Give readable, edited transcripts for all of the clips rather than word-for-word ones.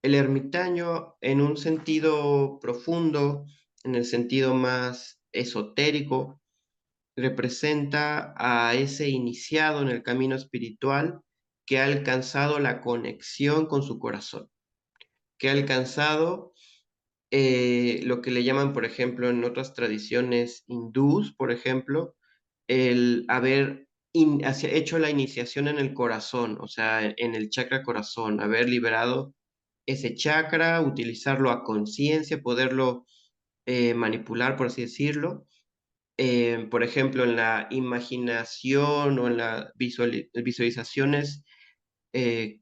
El ermitaño, en un sentido profundo, en el sentido más esotérico, representa a ese iniciado en el camino espiritual que ha alcanzado la conexión con su corazón, que ha alcanzado lo que le llaman, por ejemplo, en otras tradiciones hindús, por ejemplo, el haber hecho la iniciación en el corazón, o sea, en el chakra corazón, haber liberado ese chakra, utilizarlo a conciencia, poderlo manipular, por así decirlo. Por ejemplo, en la imaginación o en las visualizaciones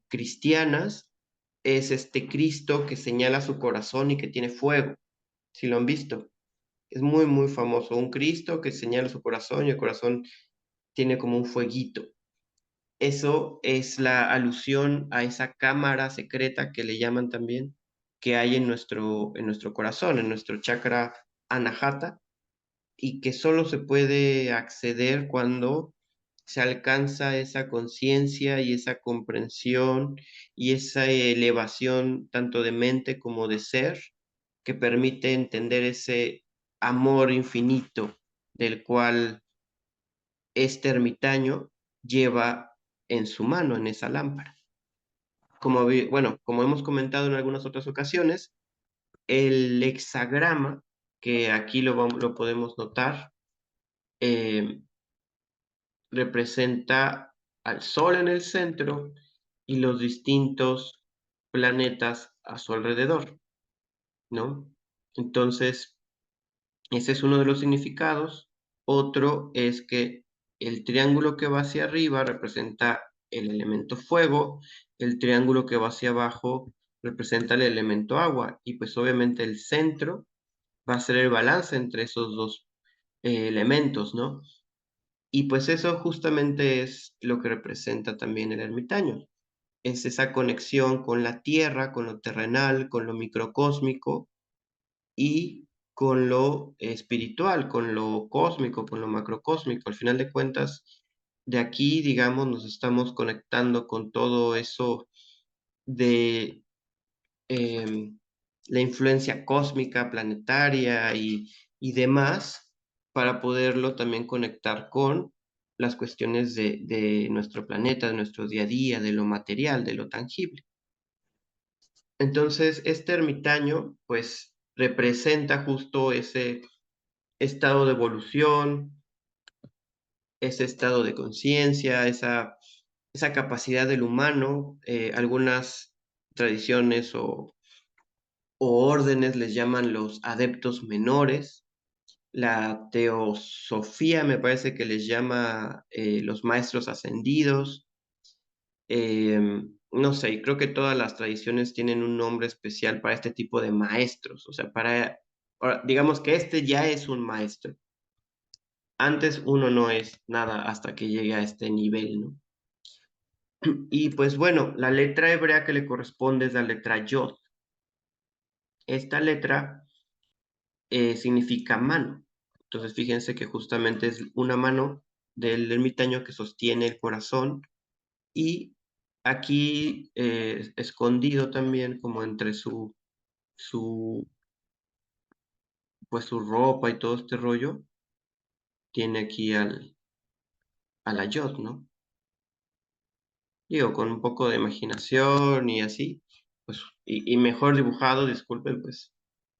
cristianas, es este Cristo que señala su corazón y que tiene fuego, si lo han visto. Es muy, muy famoso, un Cristo que señala su corazón y el corazón tiene como un fueguito. Eso es la alusión a esa cámara secreta que le llaman también, que hay en nuestro corazón, en nuestro chakra anahata, y que solo se puede acceder cuando se alcanza esa conciencia y esa comprensión y esa elevación tanto de mente como de ser que permite entender ese amor infinito del cual este ermitaño lleva en su mano, en esa lámpara. Bueno, como hemos comentado en algunas otras ocasiones, el hexagrama, que aquí lo podemos notar, eh, representa al Sol en el centro y los distintos planetas a su alrededor, ¿no? Entonces, ese es uno de los significados. Otro es que el triángulo que va hacia arriba representa el elemento fuego, el triángulo que va hacia abajo representa el elemento agua, y pues obviamente el centro va a ser el balance entre esos dos elementos, ¿no? Y pues eso justamente es lo que representa también el ermitaño. Es esa conexión con la tierra, con lo terrenal, con lo microcósmico y con lo espiritual, con lo cósmico, con lo macrocósmico. Al final de cuentas, de aquí, digamos, nos estamos conectando con todo eso de em, la influencia cósmica, planetaria y demás, para poderlo también conectar con las cuestiones de nuestro planeta, de nuestro día a día, de lo material, de lo tangible. Entonces, este ermitaño, pues, representa justo ese estado de evolución, ese estado de conciencia, esa capacidad del humano. Algunas tradiciones o órdenes les llaman los adeptos menores. La teosofía me parece que les llama los maestros ascendidos. No sé, y creo que todas las tradiciones tienen un nombre especial para este tipo de maestros. O sea, ahora, digamos que este ya es un maestro. Antes uno no es nada hasta que llegue a este nivel, ¿no? Y pues bueno, la letra hebrea que le corresponde es la letra Yod. Esta letra significa mano. Entonces fíjense que justamente es una mano del ermitaño que sostiene el corazón y aquí escondido también como entre su, pues su ropa y todo este rollo, tiene aquí a la Yod, ¿no? Digo, con un poco de imaginación y así, pues, y mejor dibujado, disculpen, pues,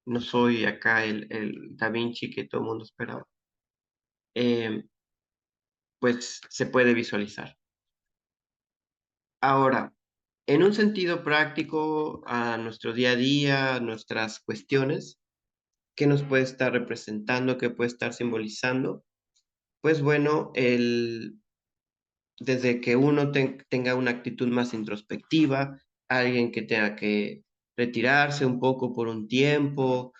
no soy acá el Da Vinci que todo el mundo esperaba. Eh, pues se puede visualizar. Ahora, en un sentido práctico, a nuestro día a día, a nuestras cuestiones, ¿qué nos puede estar representando? ¿Qué puede estar simbolizando? Pues bueno, desde que uno tenga una actitud más introspectiva, alguien que tenga que retirarse un poco por un tiempo,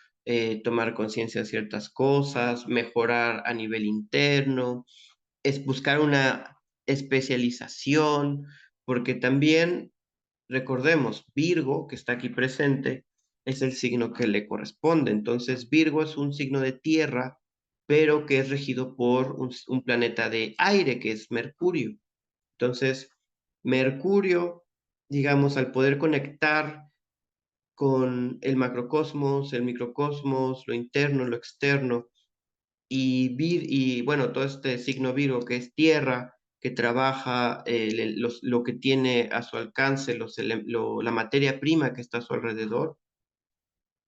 tomar conciencia de ciertas cosas, mejorar a nivel interno, es buscar una especialización, porque también recordemos, Virgo, que está aquí presente, es el signo que le corresponde. Entonces, Virgo es un signo de tierra, pero que es regido por un planeta de aire, que es Mercurio. Entonces, Mercurio, digamos, al poder conectar con el macrocosmos, el microcosmos, lo interno, lo externo, y bueno, todo este signo Virgo que es tierra, que trabaja lo que tiene a su alcance, la materia prima que está a su alrededor,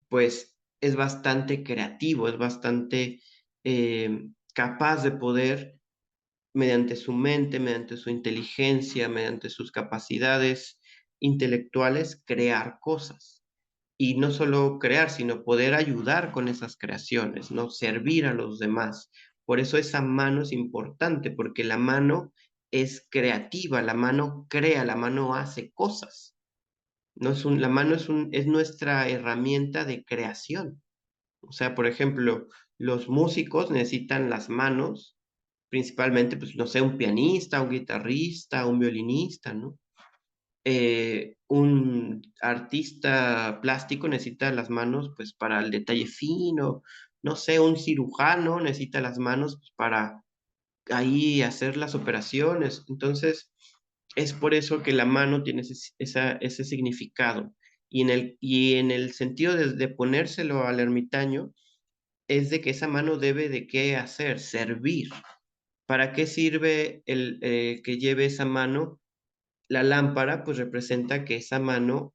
pues es bastante creativo, es bastante capaz de poder, mediante su mente, mediante su inteligencia, mediante sus capacidades intelectuales, crear cosas. Y no solo crear, sino poder ayudar con esas creaciones, ¿no? Servir a los demás. Por eso esa mano es importante, porque la mano es creativa, la mano crea, la mano hace cosas. No es la mano es nuestra herramienta de creación. O sea, por ejemplo, los músicos necesitan las manos, principalmente, pues, no sé, un pianista, un guitarrista, un violinista, ¿no? Un artista plástico necesita las manos, pues, para el detalle fino, no sé, un cirujano necesita las manos, pues, para ahí hacer las operaciones. Entonces, es por eso que la mano tiene ese significado. Y en el sentido de ponérselo al ermitaño, es de que esa mano debe de qué hacer, servir. ¿Para qué sirve que lleve esa mano? La lámpara, pues representa que esa mano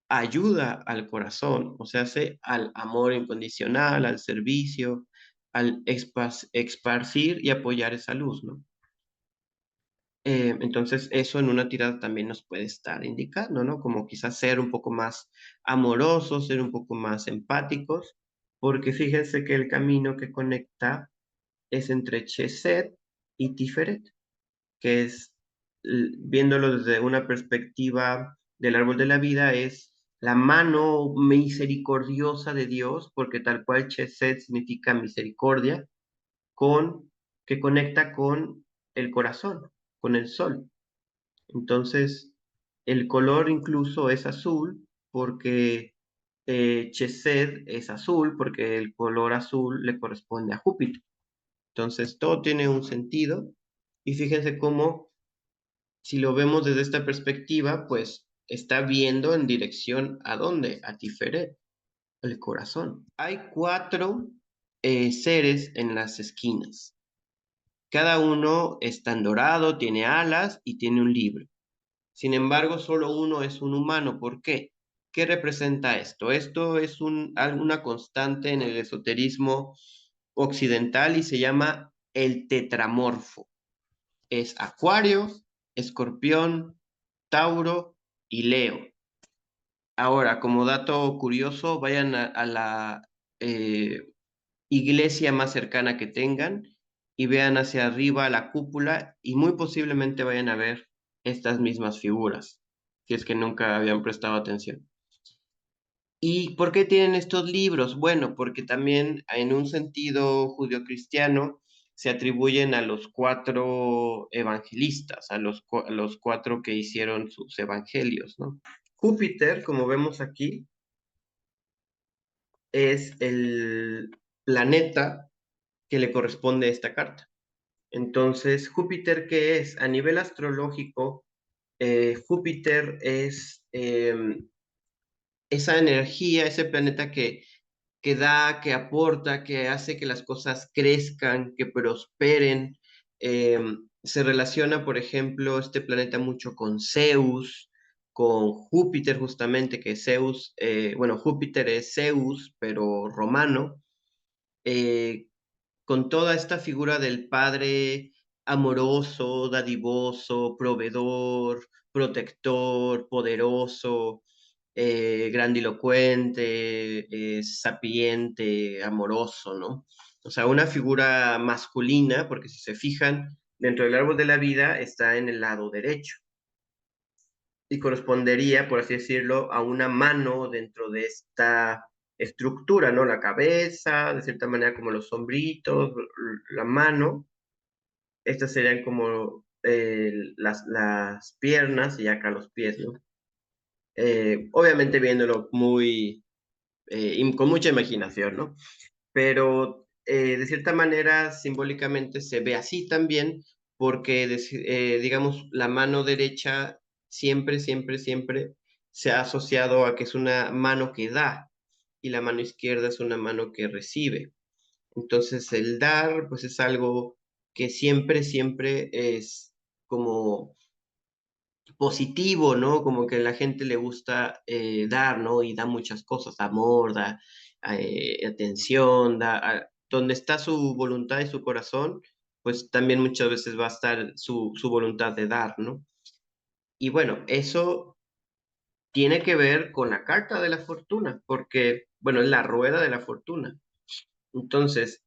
ayuda al corazón, o sea, hace al amor incondicional, al servicio, al esparcir y apoyar esa luz, ¿no? Entonces, eso en una tirada también nos puede estar indicando, ¿no? Como quizás ser un poco más amorosos, ser un poco más empáticos, porque fíjense que el camino que conecta es entre Chesed y Tiferet, que es, viéndolo desde una perspectiva del árbol de la vida, es la mano misericordiosa de Dios, porque tal cual Chesed significa misericordia, con, que conecta con el corazón, con el sol. Entonces, el color incluso es azul porque Chesed es azul porque el color azul le corresponde a Júpiter. Entonces, todo tiene un sentido y fíjense cómo, si lo vemos desde esta perspectiva, pues está viendo en dirección a dónde, a Tiferet, el corazón. Hay cuatro seres en las esquinas. Cada uno está en dorado, tiene alas y tiene un libro. Sin embargo, solo uno es un humano. ¿Por qué? ¿Qué representa esto? Esto es una constante en el esoterismo occidental y se llama el tetramorfo. Es Acuario, Escorpión, Tauro y Leo. Ahora, como dato curioso, vayan a la eh, iglesia más cercana que tengan y vean hacia arriba la cúpula y muy posiblemente vayan a ver estas mismas figuras, si es que nunca habían prestado atención. ¿Y por qué tienen estos libros? Bueno, porque también en un sentido judio-cristiano se atribuyen a los cuatro evangelistas, a los cuatro que hicieron sus evangelios, ¿no? Júpiter, como vemos aquí, es el planeta que le corresponde a esta carta. Entonces, ¿Júpiter qué es? A nivel astrológico, Júpiter es esa energía, ese planeta que da, que aporta, que hace que las cosas crezcan, que prosperen. Se relaciona, por ejemplo, este planeta mucho con Zeus, con Júpiter justamente, que Zeus, bueno, Júpiter es Zeus, pero romano, eh, con toda esta figura del padre amoroso, dadivoso, proveedor, protector, poderoso, grandilocuente, sapiente, amoroso, ¿no? O sea, una figura masculina, porque si se fijan, dentro del árbol de la vida está en el lado derecho y correspondería, por así decirlo, a una mano dentro de esta estructura, ¿no? La cabeza, de cierta manera como los sombritos, la mano, estas serían como las piernas y acá los pies, ¿no? Obviamente viéndolo muy, con mucha imaginación, ¿no? Pero de cierta manera simbólicamente se ve así también porque, digamos, la mano derecha siempre, siempre, siempre se ha asociado a que es una mano que da y la mano izquierda es una mano que recibe. Entonces el dar, pues es algo que siempre es como positivo, ¿no? Como que a la gente le gusta dar, ¿no? Y da muchas cosas, amor, da atención, donde está su voluntad y su corazón, pues también muchas veces va a estar su voluntad de dar, ¿no? Y bueno, eso tiene que ver con la carta de la fortuna, porque, bueno, es la rueda de la fortuna. Entonces,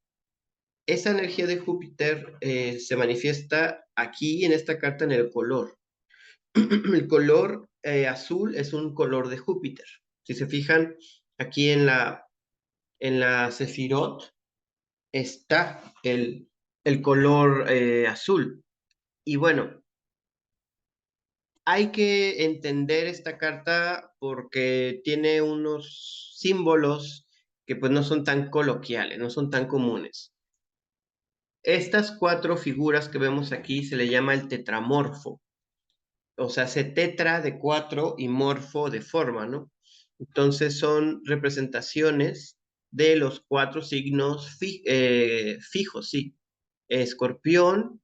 esa energía de Júpiter se manifiesta aquí en esta carta en el color. El color azul es un color de Júpiter. Si se fijan, aquí en la Sefirot está el color azul. Y bueno, hay que entender esta carta porque tiene unos símbolos que pues no son tan coloquiales, no son tan comunes. Estas cuatro figuras que vemos aquí se le llama el tetramorfo. O sea, se tetra de cuatro y morfo de forma, ¿no? Entonces son representaciones de los cuatro signos fijos, sí. Escorpión,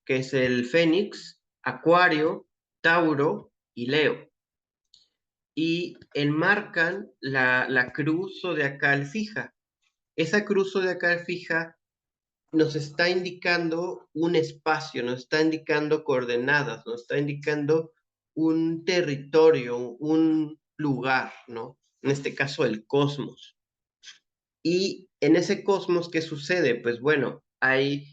que es el Fénix, Acuario, Tauro y Leo. Y enmarcan la cruz zodiacal fija. Esa cruz zodiacal fija nos está indicando un espacio, nos está indicando coordenadas, nos está indicando un territorio, un lugar, ¿no? En este caso, el cosmos. Y en ese cosmos, ¿qué sucede? Pues bueno, hay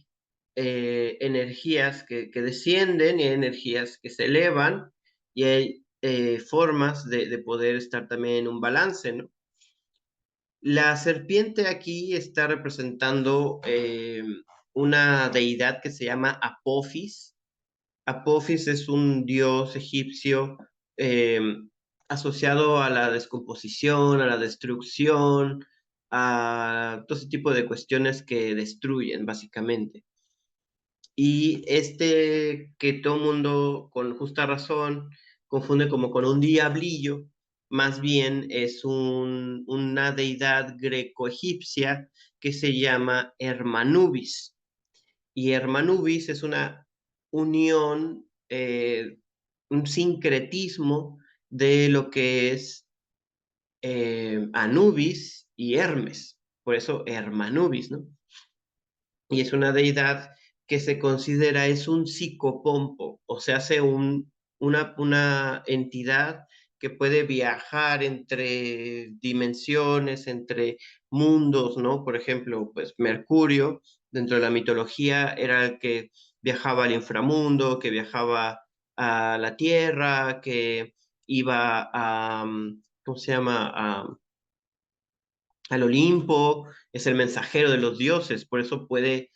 energías que descienden y hay energías que se elevan y hay formas de poder estar también en un balance, ¿no? La serpiente aquí está representando una deidad que se llama Apophis. Apophis es un dios egipcio eh, asociado a la descomposición, a la destrucción, a todo ese tipo de cuestiones que destruyen, básicamente. Y este que todo mundo, con justa razón, confunde como con un diablillo, más bien es una deidad greco-egipcia que se llama Hermanubis. Y Hermanubis es una unión, un sincretismo de lo que es Anubis y Hermes. Por eso Hermanubis, ¿no? Y es una deidad que se considera es un psicopompo, o sea, hace una entidad que puede viajar entre dimensiones, entre mundos, ¿no? Por ejemplo, pues Mercurio, dentro de la mitología, era el que viajaba al inframundo, que viajaba a la Tierra, que iba a, ¿cómo se llama? Al Olimpo, es el mensajero de los dioses, por eso puede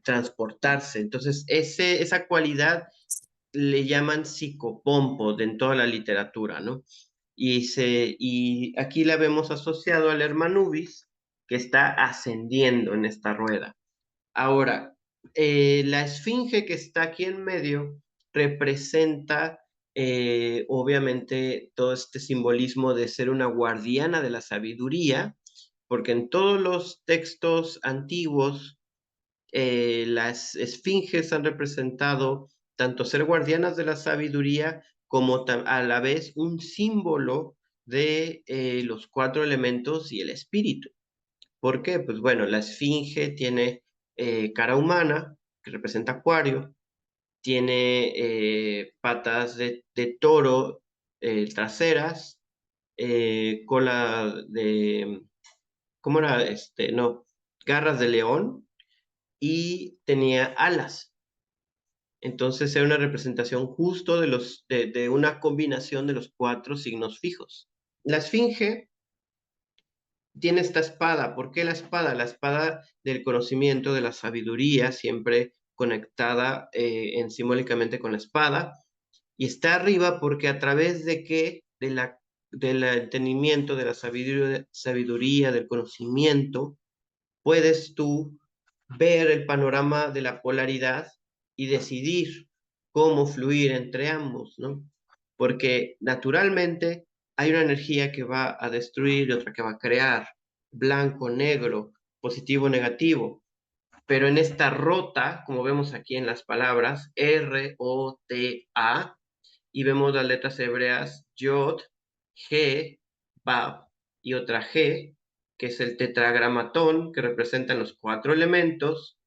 transportarse. Entonces, esa cualidad le llaman psicopompo en toda la literatura, ¿no? Y aquí la vemos asociado al Hermanubis, que está ascendiendo en esta rueda. Ahora, la esfinge que está aquí en medio representa obviamente todo este simbolismo de ser una guardiana de la sabiduría, porque en todos los textos antiguos las esfinges han representado tanto ser guardianas de la sabiduría como a la vez un símbolo de los cuatro elementos y el espíritu. ¿Por qué? Pues bueno, la esfinge tiene cara humana, que representa Acuario, tiene patas de toro traseras, cola de, ¿cómo era? No, garras de león y tenía alas. Entonces era una representación justo de una combinación de los cuatro signos fijos. La esfinge tiene esta espada. ¿Por qué la espada? La espada del conocimiento, de la sabiduría, siempre conectada simbólicamente con la espada. Y está arriba porque a través de qué? Del entendimiento, de la sabiduría, del conocimiento, puedes tú ver el panorama de la polaridad y decidir cómo fluir entre ambos, ¿no? porque naturalmente hay una energía que va a destruir y otra que va a crear, blanco, negro, positivo, negativo. Pero en esta rota, como vemos aquí en las palabras, R-O-T-A, y vemos las letras hebreas Yod, G, Bab y otra G, que es el tetragramatón, que representan los 4 elementos.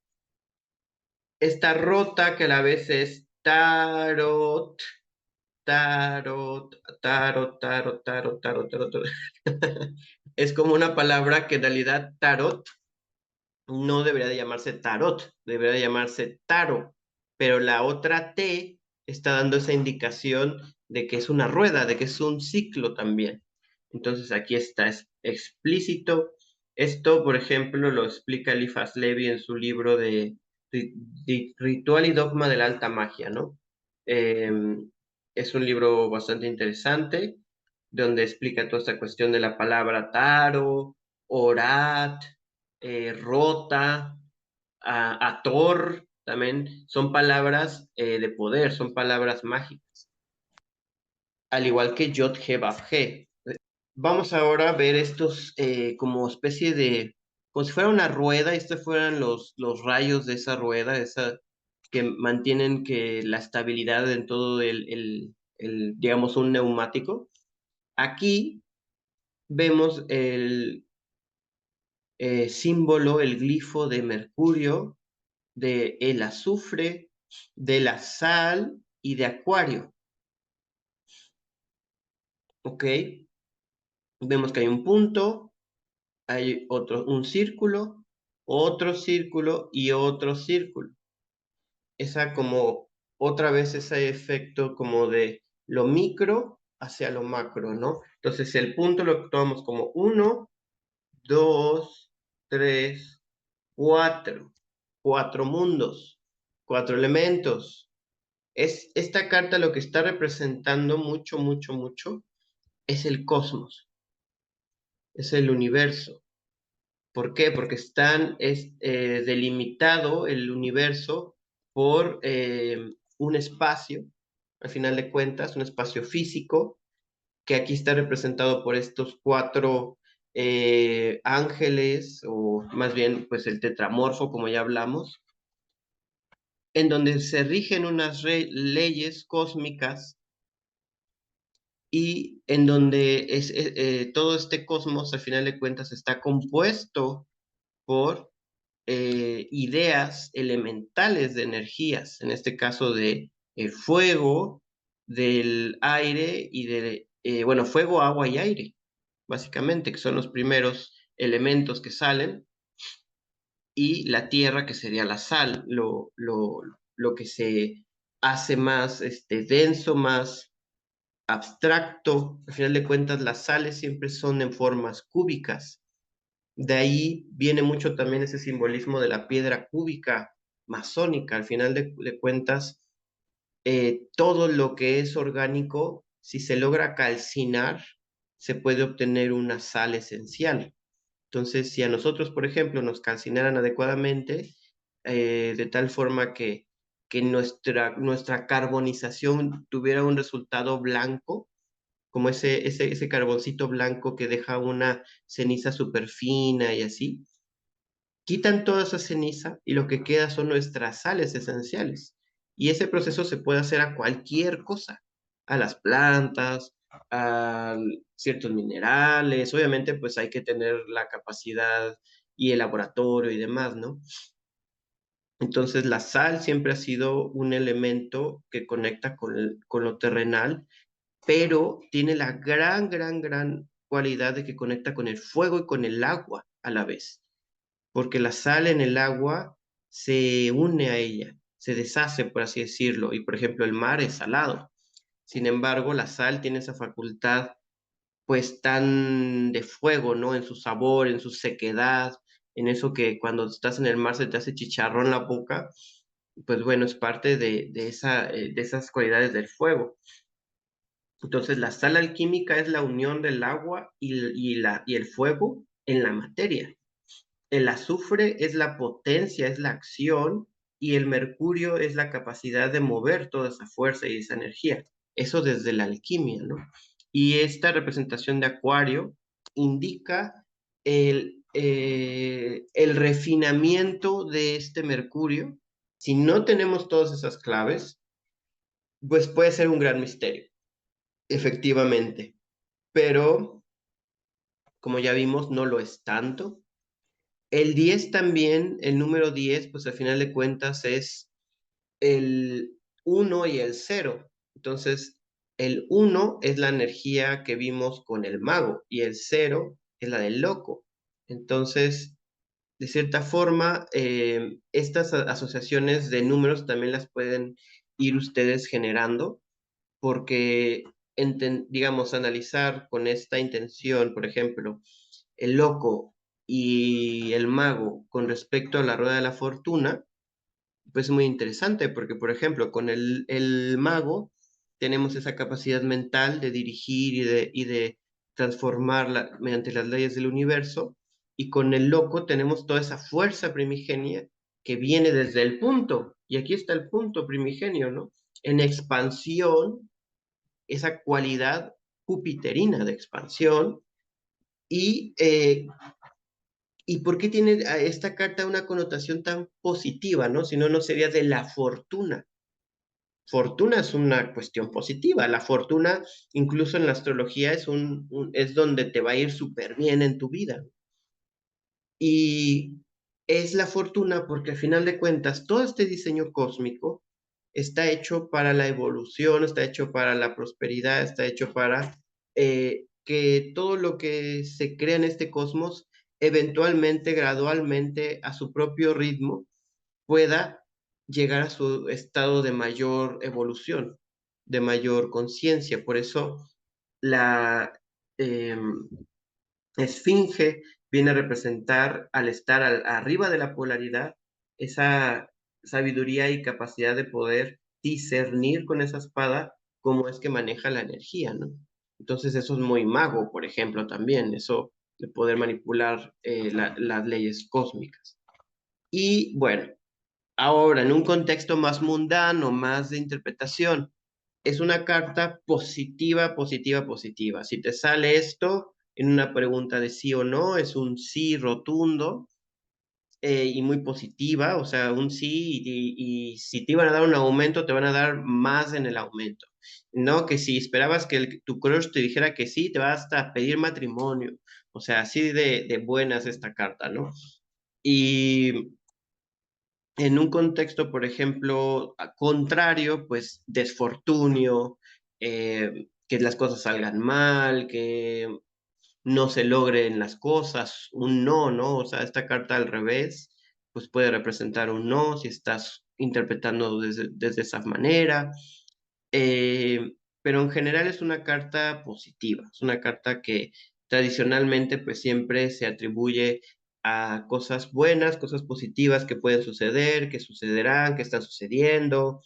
Esta rota que a la vez es tarot, tarot, tarot, tarot, tarot, tarot, tarot, tarot. Es como una palabra que en realidad tarot no debería de llamarse tarot, debería de llamarse taro, pero la otra T está dando esa indicación de que es una rueda, de que es un ciclo también. Entonces aquí está es explícito. Esto, por ejemplo, lo explica Eliphas Levi en su libro de Ritual y Dogma de la Alta Magia, ¿no? Eh, es un libro bastante interesante, donde explica toda esta cuestión de la palabra taro, orat, rota, ator, también son palabras de poder, son palabras mágicas, al igual que Yod He Vav He. Vamos ahora a ver estos como especie de, como si fuera una rueda, y estos fueran los rayos de esa rueda, esa que mantienen que la estabilidad en todo digamos, un neumático. Aquí vemos el símbolo, el glifo de Mercurio, de el azufre, de la sal y de Acuario. ¿Ok? Vemos que hay un punto, hay un círculo y otro círculo. Esa como otra vez ese efecto como de lo micro hacia lo macro, ¿no? Entonces el punto lo tomamos como 1, 2, 3, 4. 4 mundos, 4 elementos. Esta carta lo que está representando mucho, mucho, mucho es el cosmos, es el universo. ¿Por qué? Porque es delimitado el universo por un espacio, al final de cuentas, un espacio físico, que aquí está representado por estos 4 ángeles, o más bien, pues el tetramorfo, como ya hablamos, en donde se rigen unas leyes cósmicas y en donde todo este cosmos, al final de cuentas, está compuesto por ideas elementales de energías, en este caso de el fuego, del aire y bueno, fuego, agua y aire, básicamente, que son los primeros elementos que salen, y la tierra, que sería la sal, lo que se hace más denso, más abstracto. Al final de cuentas, las sales siempre son en formas cúbicas. De ahí viene mucho también ese simbolismo de la piedra cúbica masónica. Al final de cuentas, todo lo que es orgánico, si se logra calcinar, se puede obtener una sal esencial. Entonces, si a nosotros, por ejemplo, nos calcinaran adecuadamente, de tal forma que nuestra carbonización tuviera un resultado blanco, como ese carboncito blanco que deja una ceniza súper fina y así, quitan toda esa ceniza y lo que queda son nuestras sales esenciales. Y ese proceso se puede hacer a cualquier cosa, a las plantas, a ciertos minerales. Obviamente, pues hay que tener la capacidad y el laboratorio y demás, ¿no? Entonces, la sal siempre ha sido un elemento que conecta con lo terrenal, pero tiene la gran, gran, gran cualidad de que conecta con el fuego y con el agua a la vez, porque la sal en el agua se une a ella, se deshace, por así decirlo, y por ejemplo el mar es salado. Sin embargo, la sal tiene esa facultad pues tan de fuego, ¿no? En su sabor, en su sequedad, en eso que cuando estás en el mar se te hace chicharrón la boca, pues bueno, es parte de esas cualidades del fuego. Entonces, la sal alquímica es la unión del agua y el fuego en la materia. El azufre es la potencia, es la acción, y el mercurio es la capacidad de mover toda esa fuerza y esa energía. Eso desde la alquimia, ¿no? Y esta representación de Acuario indica el refinamiento de este Mercurio. Si no tenemos todas esas claves, pues puede ser un gran misterio, efectivamente. Pero, como ya vimos, no lo es tanto. El 10 también, el número 10, pues al final de cuentas es el 1 y el 0. Entonces, el 1 es la energía que vimos con el mago y el 0 es la del loco. Entonces, de cierta forma, estas asociaciones de números también las pueden ir ustedes generando porque, digamos, analizar con esta intención, por ejemplo, el loco y el mago con respecto a la rueda de la fortuna, pues es muy interesante porque, por ejemplo, con el mago tenemos esa capacidad mental de dirigir y de transformarla mediante las leyes del universo, y con el loco tenemos toda esa fuerza primigenia que viene desde el punto, y aquí está el punto primigenio, ¿no? En expansión, esa cualidad jupiterina de expansión. ¿Y por qué tiene esta carta una connotación tan positiva, no? Si no, no sería de la fortuna. Fortuna es una cuestión positiva. La fortuna, incluso en la astrología, es donde te va a ir súper bien en tu vida. Y es la fortuna porque al final de cuentas, todo este diseño cósmico está hecho para la evolución, está hecho para la prosperidad, está hecho para que todo lo que se crea en este cosmos, eventualmente, gradualmente, a su propio ritmo, pueda llegar a su estado de mayor evolución, de mayor conciencia. Por eso la esfinge viene a representar, al estar arriba de la polaridad, esa sabiduría y capacidad de poder discernir con esa espada cómo es que maneja la energía, ¿no? Entonces eso es muy mago, por ejemplo, también, eso de poder manipular las leyes cósmicas. Y bueno, ahora, en un contexto más mundano, más de interpretación, es una carta positiva, positiva, positiva. Si te sale esto en una pregunta de sí o no, es un sí rotundo y muy positiva, o sea, un sí, y si te iban a dar un aumento, te van a dar más en el aumento. No, que si esperabas que tu crush te dijera que sí, te va hasta a pedir matrimonio. O sea, así de buenas esta carta, ¿no? Y en un contexto, por ejemplo, contrario, pues desfortunio, que las cosas salgan mal, que no se logren las cosas, un no, ¿no? O sea, esta carta al revés, pues puede representar un no si estás interpretando desde esa manera. Pero en general es una carta positiva, es una carta que tradicionalmente pues siempre se atribuye a cosas buenas, cosas positivas que pueden suceder, que sucederán, que están sucediendo,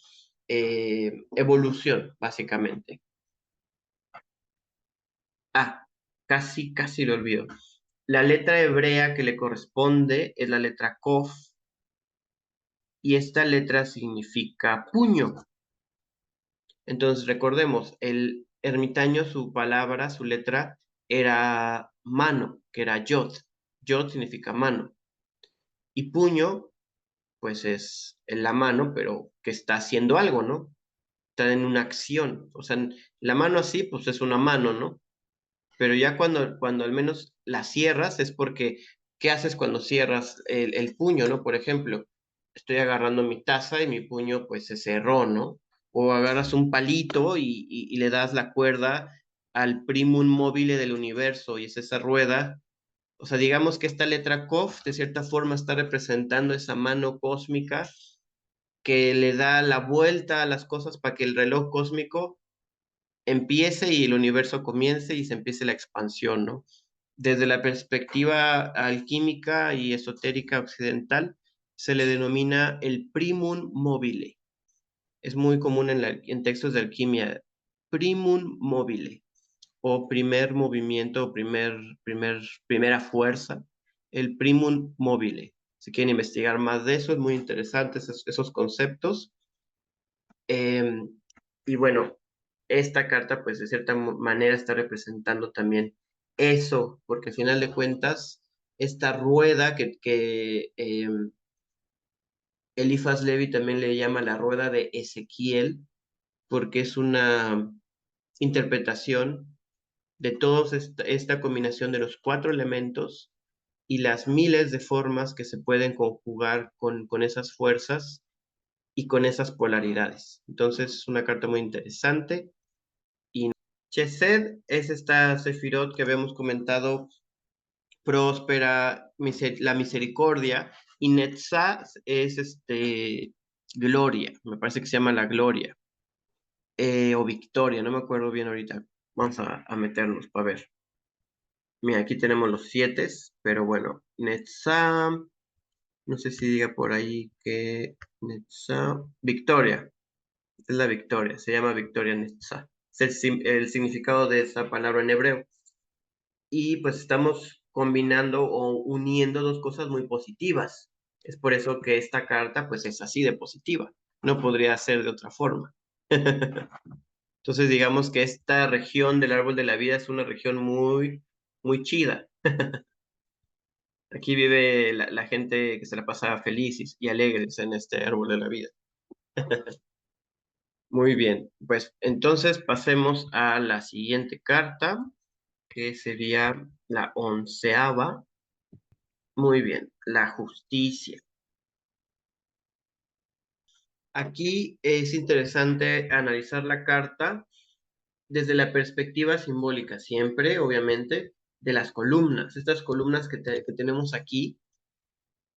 evolución, básicamente. Ah, casi lo olvido. La letra hebrea que le corresponde es la letra Kof, y esta letra significa puño. Entonces, recordemos, el ermitaño, su palabra, su letra era mano, que era yod. Yod significa mano. Y puño, pues es en la mano, pero que está haciendo algo, ¿no? Está en una acción. O sea, la mano así, pues es una mano, ¿no? Pero ya cuando al menos la cierras es porque, ¿qué haces cuando cierras el puño, ¿no? Por ejemplo, estoy agarrando mi taza y mi puño pues se cerró, ¿no? O agarras un palito y le das la cuerda al primum mobile del universo y es esa rueda. O sea, digamos que esta letra Kof de cierta forma está representando esa mano cósmica que le da la vuelta a las cosas para que el reloj cósmico empiece y el universo comience y se empiece la expansión, ¿no? Desde la perspectiva alquímica y esotérica occidental, se le denomina el primum mobile. Es muy común en textos de alquimia, primum mobile, o primer movimiento, o primera fuerza, el primum mobile. Si quieren investigar más de eso, es muy interesante esos conceptos. Y bueno, esta carta, pues de cierta manera está representando también eso, porque al final de cuentas, esta rueda que Eliphas Levi también le llama la rueda de Ezequiel, porque es una interpretación de toda esta combinación de los cuatro elementos y las miles de formas que se pueden conjugar con esas fuerzas y con esas polaridades. Entonces es una carta muy interesante. Y Chesed es esta Sefirot que habíamos comentado, próspera, la misericordia, y Netzah es gloria, me parece que se llama la gloria, o victoria, no me acuerdo bien ahorita. Vamos a meternos para ver. Mira, aquí tenemos los siete, pero bueno, Netzah, no sé si diga por ahí que Netzah, victoria, esta es la victoria, se llama victoria Netzah. Es el significado de esa palabra en hebreo. Y pues estamos combinando o uniendo dos cosas muy positivas. Es por eso que esta carta pues es así de positiva. No podría ser de otra forma. Entonces digamos que esta región del árbol de la vida es una región muy, muy chida. Aquí vive la gente que se la pasa felices y alegres en este árbol de la vida. Muy bien, pues entonces pasemos a la siguiente carta, que sería la 11ª. Muy bien, la justicia. Aquí es interesante analizar la carta desde la perspectiva simbólica, siempre, obviamente, de las columnas. Estas columnas que tenemos aquí,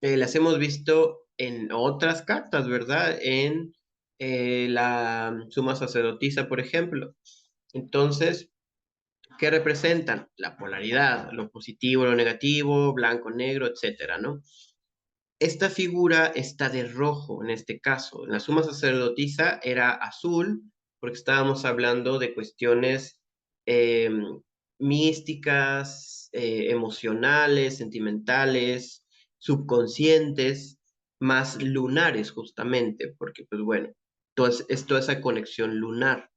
las hemos visto en otras cartas, ¿verdad? En la suma sacerdotisa, por ejemplo. Entonces, ¿qué representan? La polaridad, lo positivo, lo negativo, blanco, negro, etcétera, ¿no? Esta figura está de rojo en este caso. En la suma sacerdotisa era azul, porque estábamos hablando de cuestiones eh, místicas, emocionales, sentimentales, subconscientes, más lunares justamente, porque pues bueno, es toda esa conexión lunar.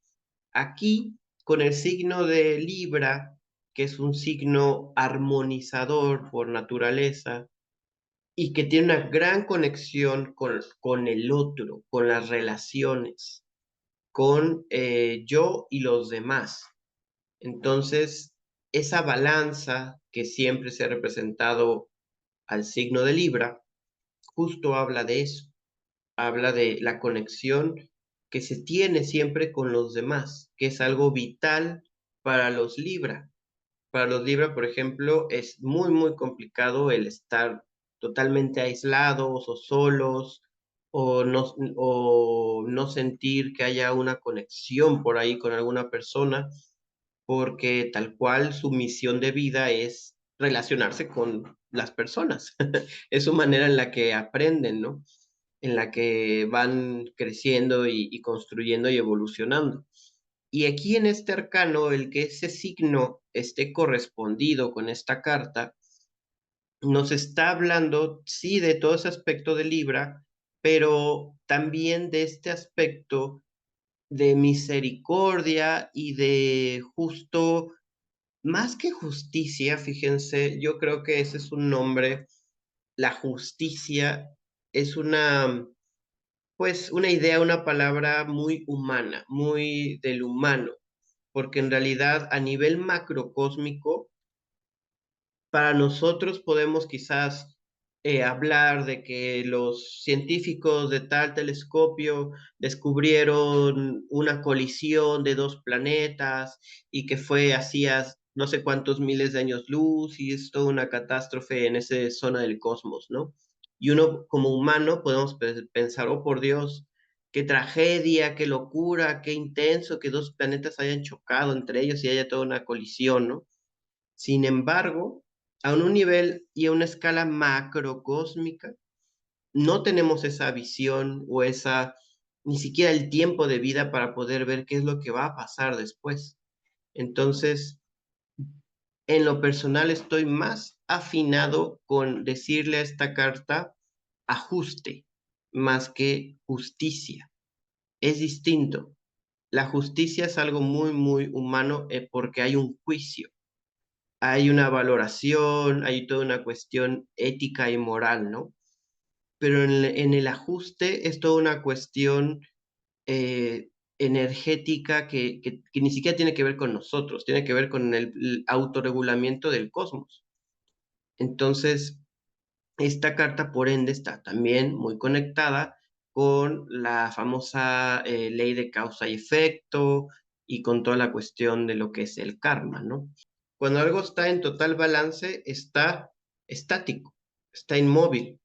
Aquí, con el signo de Libra, que es un signo armonizador por naturaleza, y que tiene una gran conexión con el otro, con las relaciones, con yo y los demás. Entonces, esa balanza que siempre se ha representado al signo de Libra, justo habla de eso, habla de la conexión que se tiene siempre con los demás, que es algo vital para los Libra. Para los Libra, por ejemplo, es muy, muy complicado el estar totalmente aislados o solos o no sentir que haya una conexión por ahí con alguna persona, porque tal cual su misión de vida es relacionarse con las personas. Es su manera en la que aprenden, ¿no? En la que van creciendo y construyendo y evolucionando. Y aquí en este arcano, el que ese signo esté correspondido con esta carta, nos está hablando, sí, de todo ese aspecto de Libra, pero también de este aspecto de misericordia y de justo, más que justicia, fíjense, yo creo que ese es un nombre, la justicia es pues una idea, una palabra muy humana, muy del humano, porque en realidad a nivel macrocósmico, para nosotros podemos quizás hablar de que los científicos de tal telescopio descubrieron una colisión de dos planetas y que fue hacía no sé cuántos miles de años luz y es toda una catástrofe en esa zona del cosmos, ¿no? Y uno como humano podemos pensar, oh por Dios, qué tragedia, qué locura, qué intenso que dos planetas hayan chocado entre ellos y haya toda una colisión, ¿no? Sin embargo, a un nivel y a una escala macrocósmica, no tenemos esa visión o esa, ni siquiera el tiempo de vida para poder ver qué es lo que va a pasar después. Entonces, en lo personal estoy más afinado con decirle a esta carta ajuste más que justicia. Es distinto. La justicia es algo muy, muy humano porque hay un juicio, hay una valoración, hay toda una cuestión ética y moral, ¿no? Pero en el ajuste es toda una cuestión eh, energética que ni siquiera tiene que ver con nosotros, tiene que ver con el autorregulamiento del cosmos. Entonces, esta carta, por ende, está también muy conectada con la famosa ley de causa y efecto y con toda la cuestión de lo que es el karma, ¿no? Cuando algo está en total balance, está estático, está inmóvil.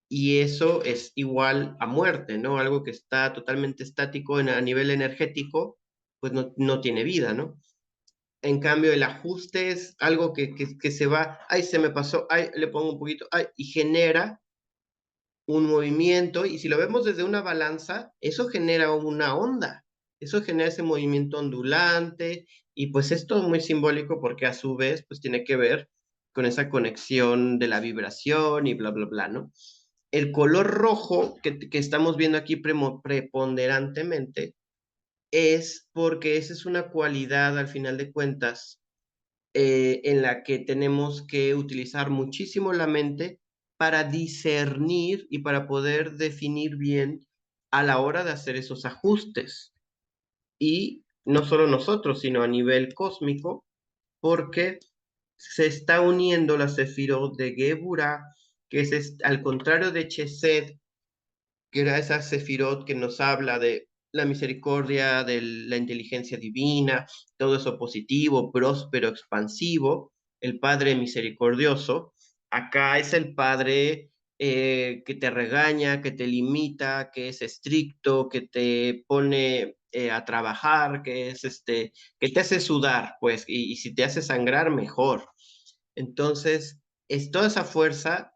Y eso es igual a muerte, ¿no? Algo que está totalmente estático a nivel energético, pues no tiene vida, ¿no? En cambio, el ajuste es algo que se va, ay, se me pasó, ay, le pongo un poquito, ay, y genera un movimiento, y si lo vemos desde una balanza, eso genera una onda, eso genera ese movimiento ondulante, y pues esto es muy simbólico porque a su vez, pues tiene que ver con esa conexión de la vibración y bla, bla, bla, ¿no? El color rojo que estamos viendo aquí preponderantemente es porque esa es una cualidad, al final de cuentas, en la que tenemos que utilizar muchísimo la mente para discernir y para poder definir bien a la hora de hacer esos ajustes. Y no solo nosotros, sino a nivel cósmico, porque se está uniendo la Sefirot de Geburah, que es al contrario de Chesed, que era esa Sefirot que nos habla de la misericordia, de la inteligencia divina, todo eso positivo, próspero, expansivo, el Padre misericordioso. Acá es el Padre que te regaña, que te limita, que es estricto, que te pone a trabajar, que te hace sudar, pues, y si te hace sangrar, mejor. Entonces, es toda esa fuerza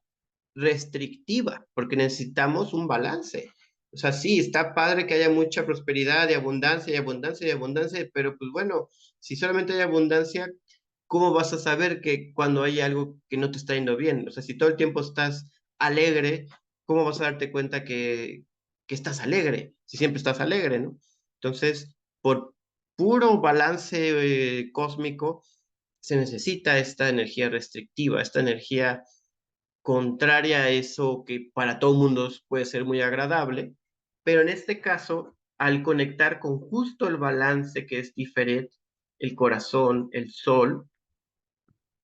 restrictiva, porque necesitamos un balance. O sea, sí, está padre que haya mucha prosperidad y abundancia y abundancia y abundancia, pero pues bueno, si solamente hay abundancia, ¿cómo vas a saber que cuando hay algo que no te está yendo bien? O sea, si todo el tiempo estás alegre, ¿cómo vas a darte cuenta que estás alegre? Si siempre estás alegre, ¿no? Entonces, por puro balance cósmico, se necesita esta energía restrictiva, esta energía contraria a eso que para todo el mundo puede ser muy agradable, pero en este caso, al conectar con justo el balance que es diferente, el corazón, el sol,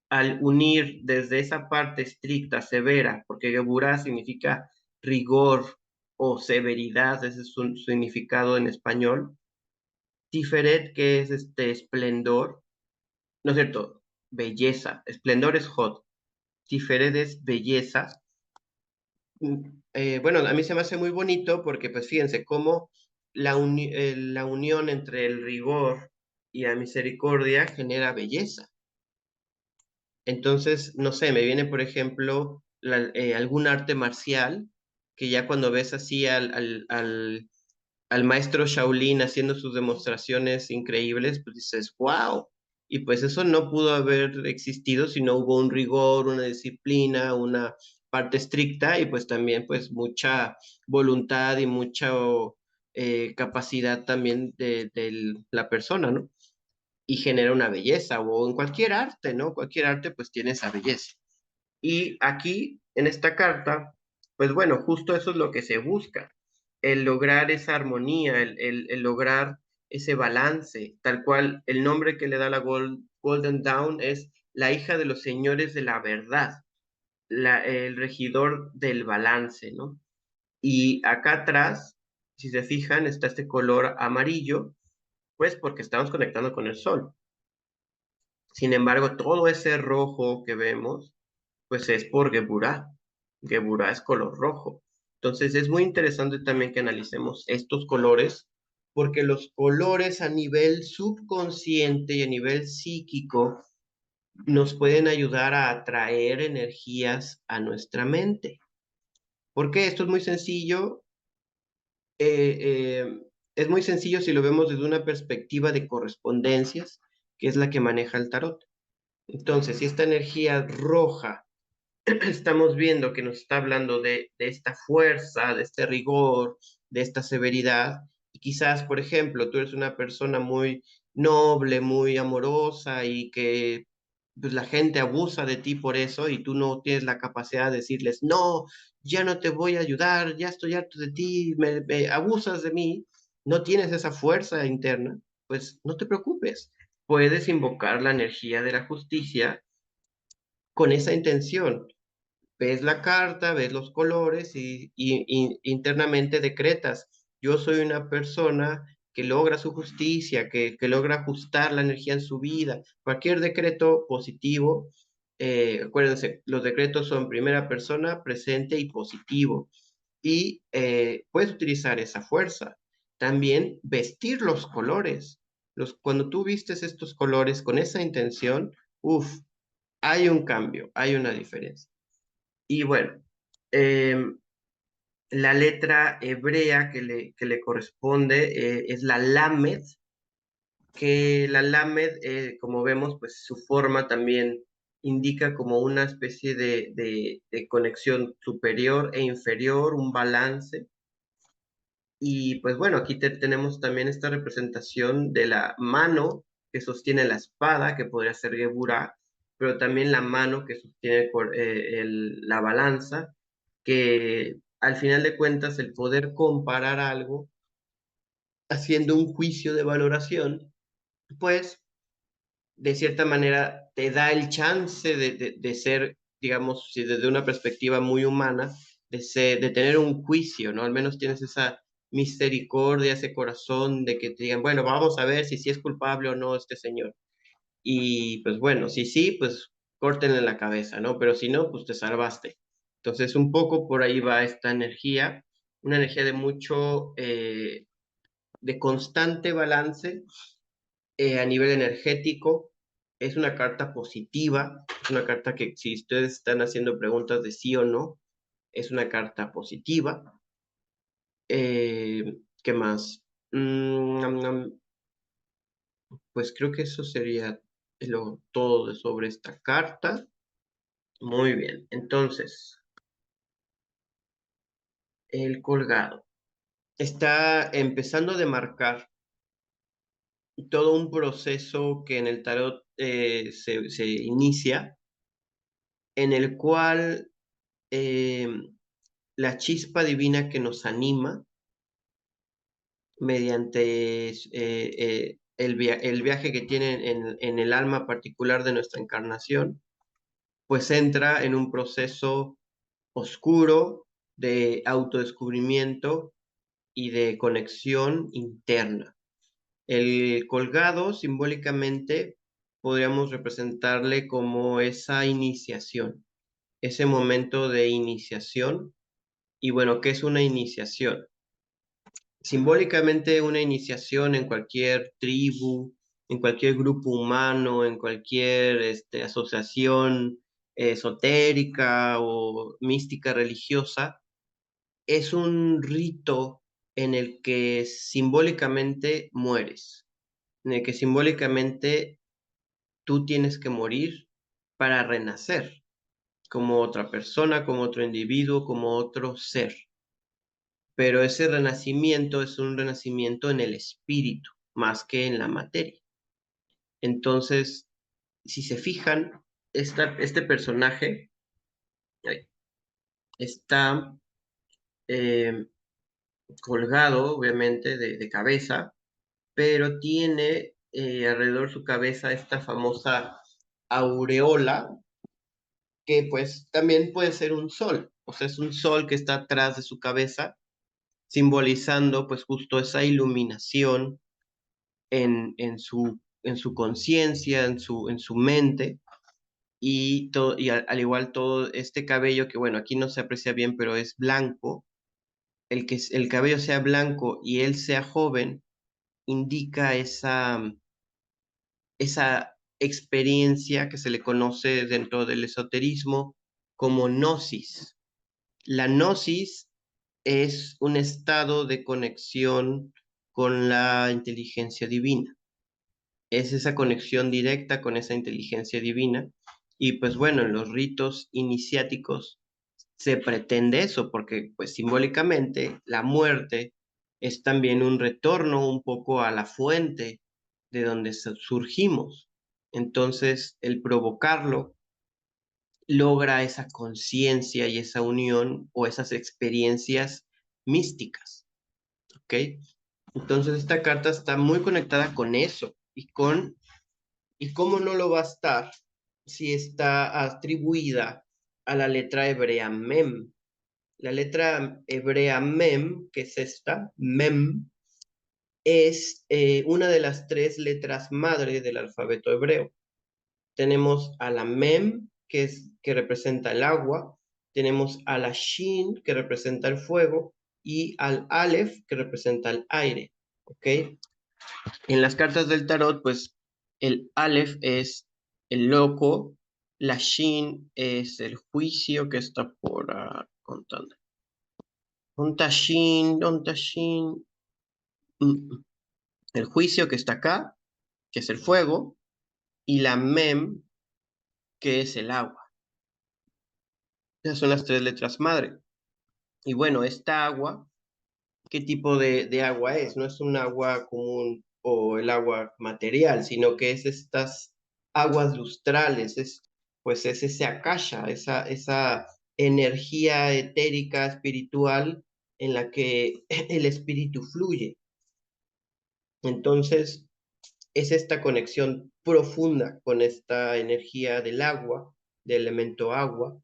al unir desde esa parte estricta, severa, porque Geburah significa rigor o severidad, ese es su significado en español, Tiferet, que es este esplendor, no es cierto, belleza, esplendor es hot, Tiferet es belleza. Bueno, a mí se me hace muy bonito porque, pues fíjense, cómo la unión entre el rigor y la misericordia genera belleza. Entonces, no sé, me viene, por ejemplo, algún arte marcial que ya cuando ves así al maestro Shaolin haciendo sus demostraciones increíbles, pues dices, wow. Y pues eso no pudo haber existido si no hubo un rigor, una disciplina, una parte estricta y pues también pues mucha voluntad y mucha capacidad también de la persona, ¿no? Y genera una belleza, o en cualquier arte, ¿no? Cualquier arte pues tiene esa belleza. Y aquí, en esta carta, pues bueno, justo eso es lo que se busca, el lograr esa armonía, el lograr ese balance, tal cual el nombre que le da la Golden Dawn es la hija de los señores de la verdad, el regidor del balance, ¿no? Y acá atrás, si se fijan, está este color amarillo, pues porque estamos conectando con el sol. Sin embargo, todo ese rojo que vemos, pues es por Geburah. Geburah es color rojo. Entonces es muy interesante también que analicemos estos colores, porque los colores a nivel subconsciente y a nivel psíquico nos pueden ayudar a atraer energías a nuestra mente. Porque esto es muy sencillo, es muy sencillo si lo vemos desde una perspectiva de correspondencias, que es la que maneja el tarot. Entonces, si esta energía roja estamos viendo que nos está hablando de esta fuerza, de este rigor, de esta severidad, Y quizás, por ejemplo, tú eres una persona muy noble, muy amorosa y que pues, la gente abusa de ti por eso y tú no tienes la capacidad de decirles, no, ya no te voy a ayudar, ya estoy harto de ti, me abusas de mí, no tienes esa fuerza interna, pues no te preocupes. Puedes invocar la energía de la justicia con esa intención. Ves la carta, ves los colores y internamente decretas, yo soy una persona que logra su justicia, que logra ajustar la energía en su vida. Cualquier decreto positivo, acuérdense, los decretos son primera persona, presente y positivo. Y puedes utilizar esa fuerza. También vestir los colores. Cuando tú vistes estos colores con esa intención, uff, hay un cambio, hay una diferencia. Y bueno, em, la letra hebrea que le corresponde es la Lamed, que la Lamed, como vemos, pues su forma también indica como una especie de conexión superior e inferior, un balance. Y pues bueno, aquí tenemos también esta representación de la mano que sostiene la espada, que podría ser Geburah, pero también la mano que sostiene la balanza, que al final de cuentas el poder comparar algo haciendo un juicio de valoración, pues de cierta manera te da el chance de ser, digamos, si desde una perspectiva muy humana, de tener un juicio, ¿no? Al menos tienes esa misericordia, ese corazón de que te digan, bueno, vamos a ver si sí es culpable o no este señor. Y pues bueno, si sí, pues córtenle la cabeza, ¿no? Pero si no, pues te salvaste. Entonces, un poco por ahí va esta energía, una energía de mucho, de constante balance a nivel energético. Es una carta positiva, es una carta que si ustedes están haciendo preguntas de sí o no, es una carta positiva. ¿Qué más? Pues creo que eso sería todo sobre esta carta. Muy bien, entonces, el colgado está empezando a demarcar todo un proceso que en el tarot se inicia, en el cual eh, la chispa divina que nos anima mediante el viaje que tiene en el alma particular de nuestra encarnación, pues entra en un proceso oscuro de autodescubrimiento y de conexión interna. El colgado simbólicamente podríamos representarle como esa iniciación, ese momento de iniciación. Y bueno, ¿qué es una iniciación? Simbólicamente una iniciación en cualquier tribu, en cualquier grupo humano, en cualquier asociación esotérica o mística religiosa, es un rito en el que simbólicamente mueres, en el que simbólicamente tú tienes que morir para renacer como otra persona, como otro individuo, como otro ser. Pero ese renacimiento es un renacimiento en el espíritu, más que en la materia. Entonces, si se fijan, este personaje ay, está eh, colgado, obviamente, de cabeza, pero tiene alrededor de su cabeza esta famosa aureola, que pues también puede ser un sol, o sea, es un sol que está atrás de su cabeza, simbolizando pues justo esa iluminación en su conciencia, en su mente, y al igual todo este cabello que, bueno, aquí no se aprecia bien, pero es blanco, el cabello sea blanco y él sea joven, indica esa experiencia que se le conoce dentro del esoterismo como gnosis. La gnosis es un estado de conexión con la inteligencia divina. Es esa conexión directa con esa inteligencia divina. Y pues bueno, en los ritos iniciáticos se pretende eso, porque pues simbólicamente la muerte es también un retorno un poco a la fuente de donde surgimos. Entonces, el provocarlo logra esa conciencia y esa unión o esas experiencias místicas, ¿ok? Entonces, esta carta está muy conectada con eso y cómo no lo va a estar si está atribuida a la letra hebrea Mem. La letra hebrea Mem, que es esta, Mem, es una de las tres letras madre del alfabeto hebreo. Tenemos a la Mem, que representa el agua, tenemos a la Shin, que representa el fuego, y al Aleph, que representa el aire, ¿ok? En las cartas del tarot, pues el Aleph es el loco, la Shin es el juicio que está por contando. ¿Dónde Shin? ¿Dónde Shin? El juicio que está acá, que es el fuego, y la Mem, que es el agua. Esas son las tres letras madre. Y bueno, esta agua, ¿qué tipo de agua es? No es un agua común o el agua material, sino que es estas aguas lustrales, pues es ese akasha, esa energía etérica, espiritual, en la que el espíritu fluye. Entonces, es esta conexión profunda con esta energía del agua, del elemento agua,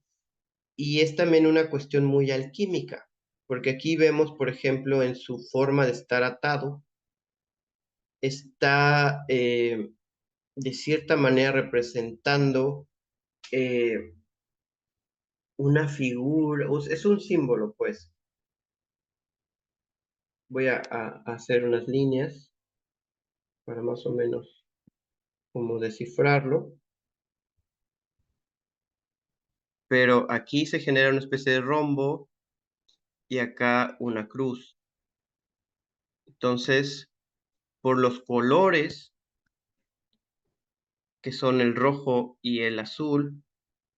y es también una cuestión muy alquímica, porque aquí vemos, por ejemplo, en su forma de estar atado, está de cierta manera representando eh, una figura, es un símbolo, pues. Voy a hacer unas líneas para más o menos como descifrarlo, pero aquí se genera una especie de rombo y acá una cruz. Entonces, por los colores que son el rojo y el azul,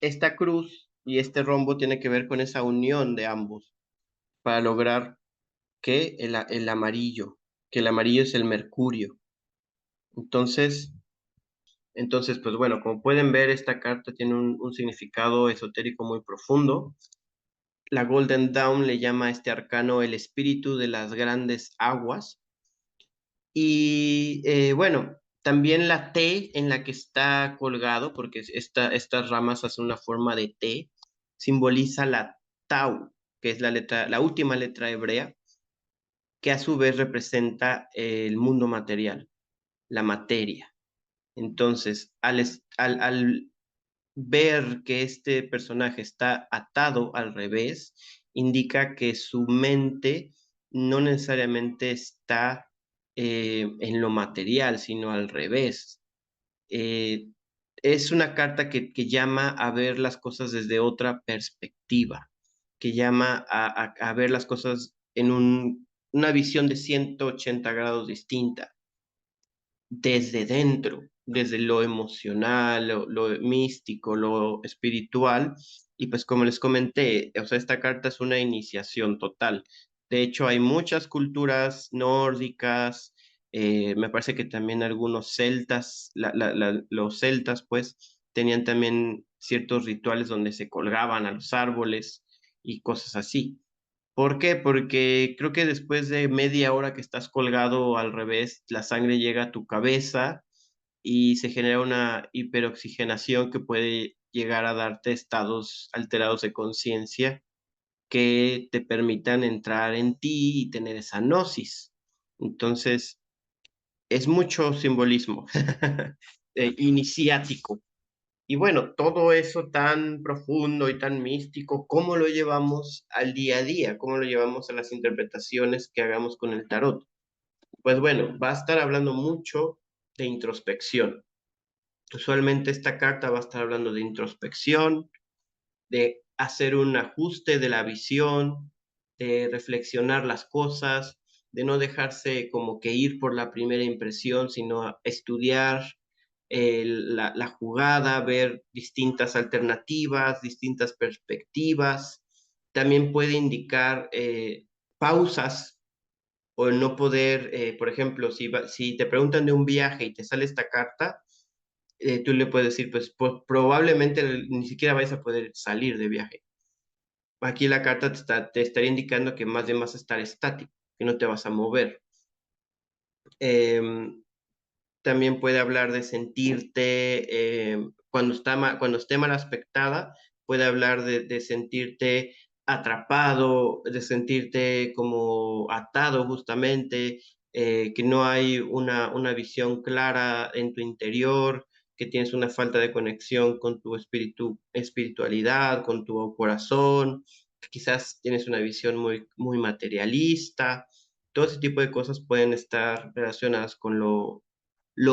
esta cruz y este rombo tiene que ver con esa unión de ambos para lograr que el amarillo, que el amarillo es el mercurio. Entonces, pues bueno, como pueden ver, esta carta tiene un significado esotérico muy profundo. La Golden Dawn le llama a este arcano el espíritu de las grandes aguas. Y bueno, también la T en la que está colgado, porque estas ramas hacen una forma de T, simboliza la Tau, que es la última letra hebrea, que a su vez representa el mundo material, la materia. Entonces, al ver que este personaje está atado al revés, indica que su mente no necesariamente está en lo material, sino al revés. Eh, es una carta que llama a ver las cosas desde otra perspectiva, que llama a ver las cosas en una visión de 180 grados distinta desde dentro, desde lo emocional, lo místico, lo espiritual. Y pues como les comenté, o sea, esta carta es una iniciación total. De hecho, hay muchas culturas nórdicas, me parece que también algunos celtas, los celtas pues tenían también ciertos rituales donde se colgaban a los árboles y cosas así. ¿Por qué? Porque creo que después de media hora que estás colgado al revés, la sangre llega a tu cabeza y se genera una hiperoxigenación que puede llegar a darte estados alterados de conciencia que te permitan entrar en ti y tener esa gnosis. Entonces, es mucho simbolismo iniciático. Y bueno, todo eso tan profundo y tan místico, ¿cómo lo llevamos al día a día? ¿Cómo lo llevamos a las interpretaciones que hagamos con el tarot? Pues bueno, va a estar hablando mucho de introspección. Usualmente esta carta va a estar hablando de introspección, de hacer un ajuste de la visión, de reflexionar las cosas, de no dejarse como que ir por la primera impresión, sino estudiar la jugada, ver distintas alternativas, distintas perspectivas. También puede indicar pausas o el no poder, por ejemplo, si te preguntan de un viaje y te sale esta carta, tú le puedes decir, pues probablemente ni siquiera vais a poder salir de viaje. Aquí la carta te estaría indicando que más bien vas a estar estático, que no te vas a mover. Em, También puede hablar de sentirte, cuando esté mal aspectada, puede hablar de sentirte atrapado, de sentirte como atado justamente, que no hay una visión clara en tu interior, que tienes una falta de conexión con tu espiritualidad, con tu corazón, que quizás tienes una visión muy materialista. Todo ese tipo de cosas pueden estar relacionadas con lo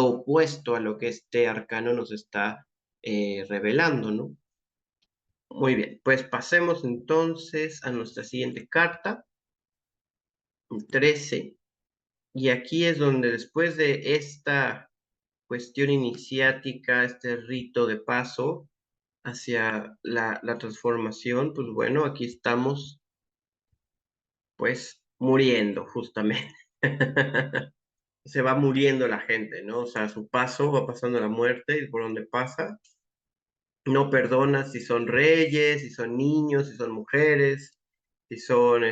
opuesto a lo que este arcano nos está revelando, ¿no? Muy bien, pues pasemos entonces a nuestra siguiente carta, 13, y aquí es donde después de esta cuestión iniciática, este rito de paso hacia la transformación, pues bueno, aquí estamos pues muriendo justamente. Se va muriendo la gente, ¿no? O sea, a su paso va pasando la muerte y por donde pasa, no perdona si son reyes, si son niños, si son mujeres, si son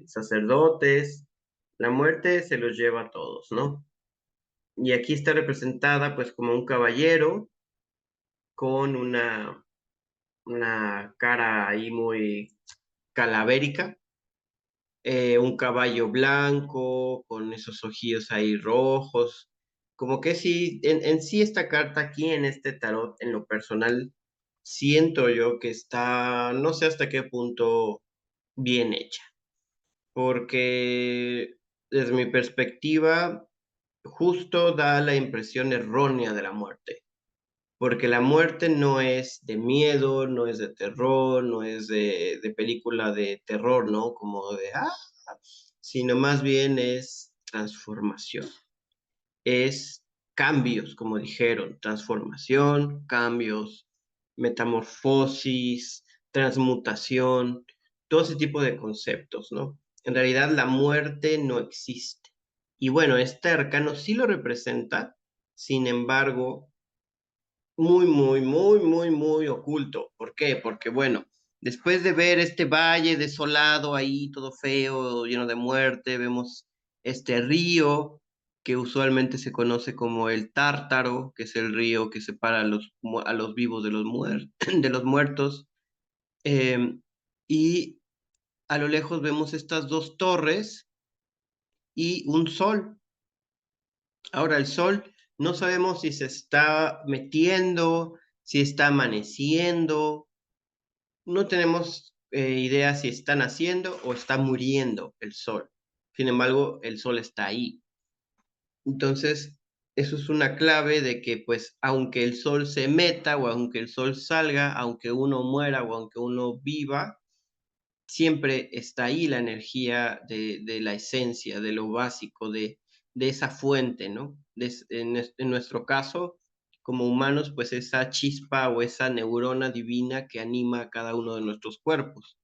sacerdotes. La muerte se los lleva a todos, ¿no? Y aquí está representada pues como un caballero con una cara ahí muy calavérica, un caballo blanco con esos ojillos ahí rojos, como que sí, en sí esta carta aquí en este tarot, en lo personal, siento yo que está, no sé hasta qué punto bien hecha, porque desde mi perspectiva, justo da la impresión errónea de la muerte, porque la muerte no es de miedo, no es de terror, no es de película de terror, ¿no? Como de, sino más bien es transformación, es cambios, como dijeron, transformación, cambios, metamorfosis, transmutación, todo ese tipo de conceptos, ¿no? En realidad la muerte no existe. Y bueno, este arcano sí lo representa, sin embargo, muy oculto. ¿Por qué? Porque, bueno, después de ver este valle desolado ahí, todo feo, lleno de muerte, vemos este río que usualmente se conoce como el Tártaro, que es el río que separa a los vivos de de los muertos. em, y a lo lejos vemos estas dos torres y un sol. Ahora, el sol no sabemos si se está metiendo, si está amaneciendo, no tenemos idea si está naciendo o está muriendo el sol. Sin embargo, el sol está ahí. Entonces, eso es una clave de que, pues, aunque el sol se meta o aunque el sol salga, aunque uno muera o aunque uno viva, siempre está ahí la energía de la esencia, de lo básico, de esa fuente, ¿no? En nuestro caso, como humanos, pues esa chispa o esa neurona divina que anima a cada uno de nuestros cuerpos.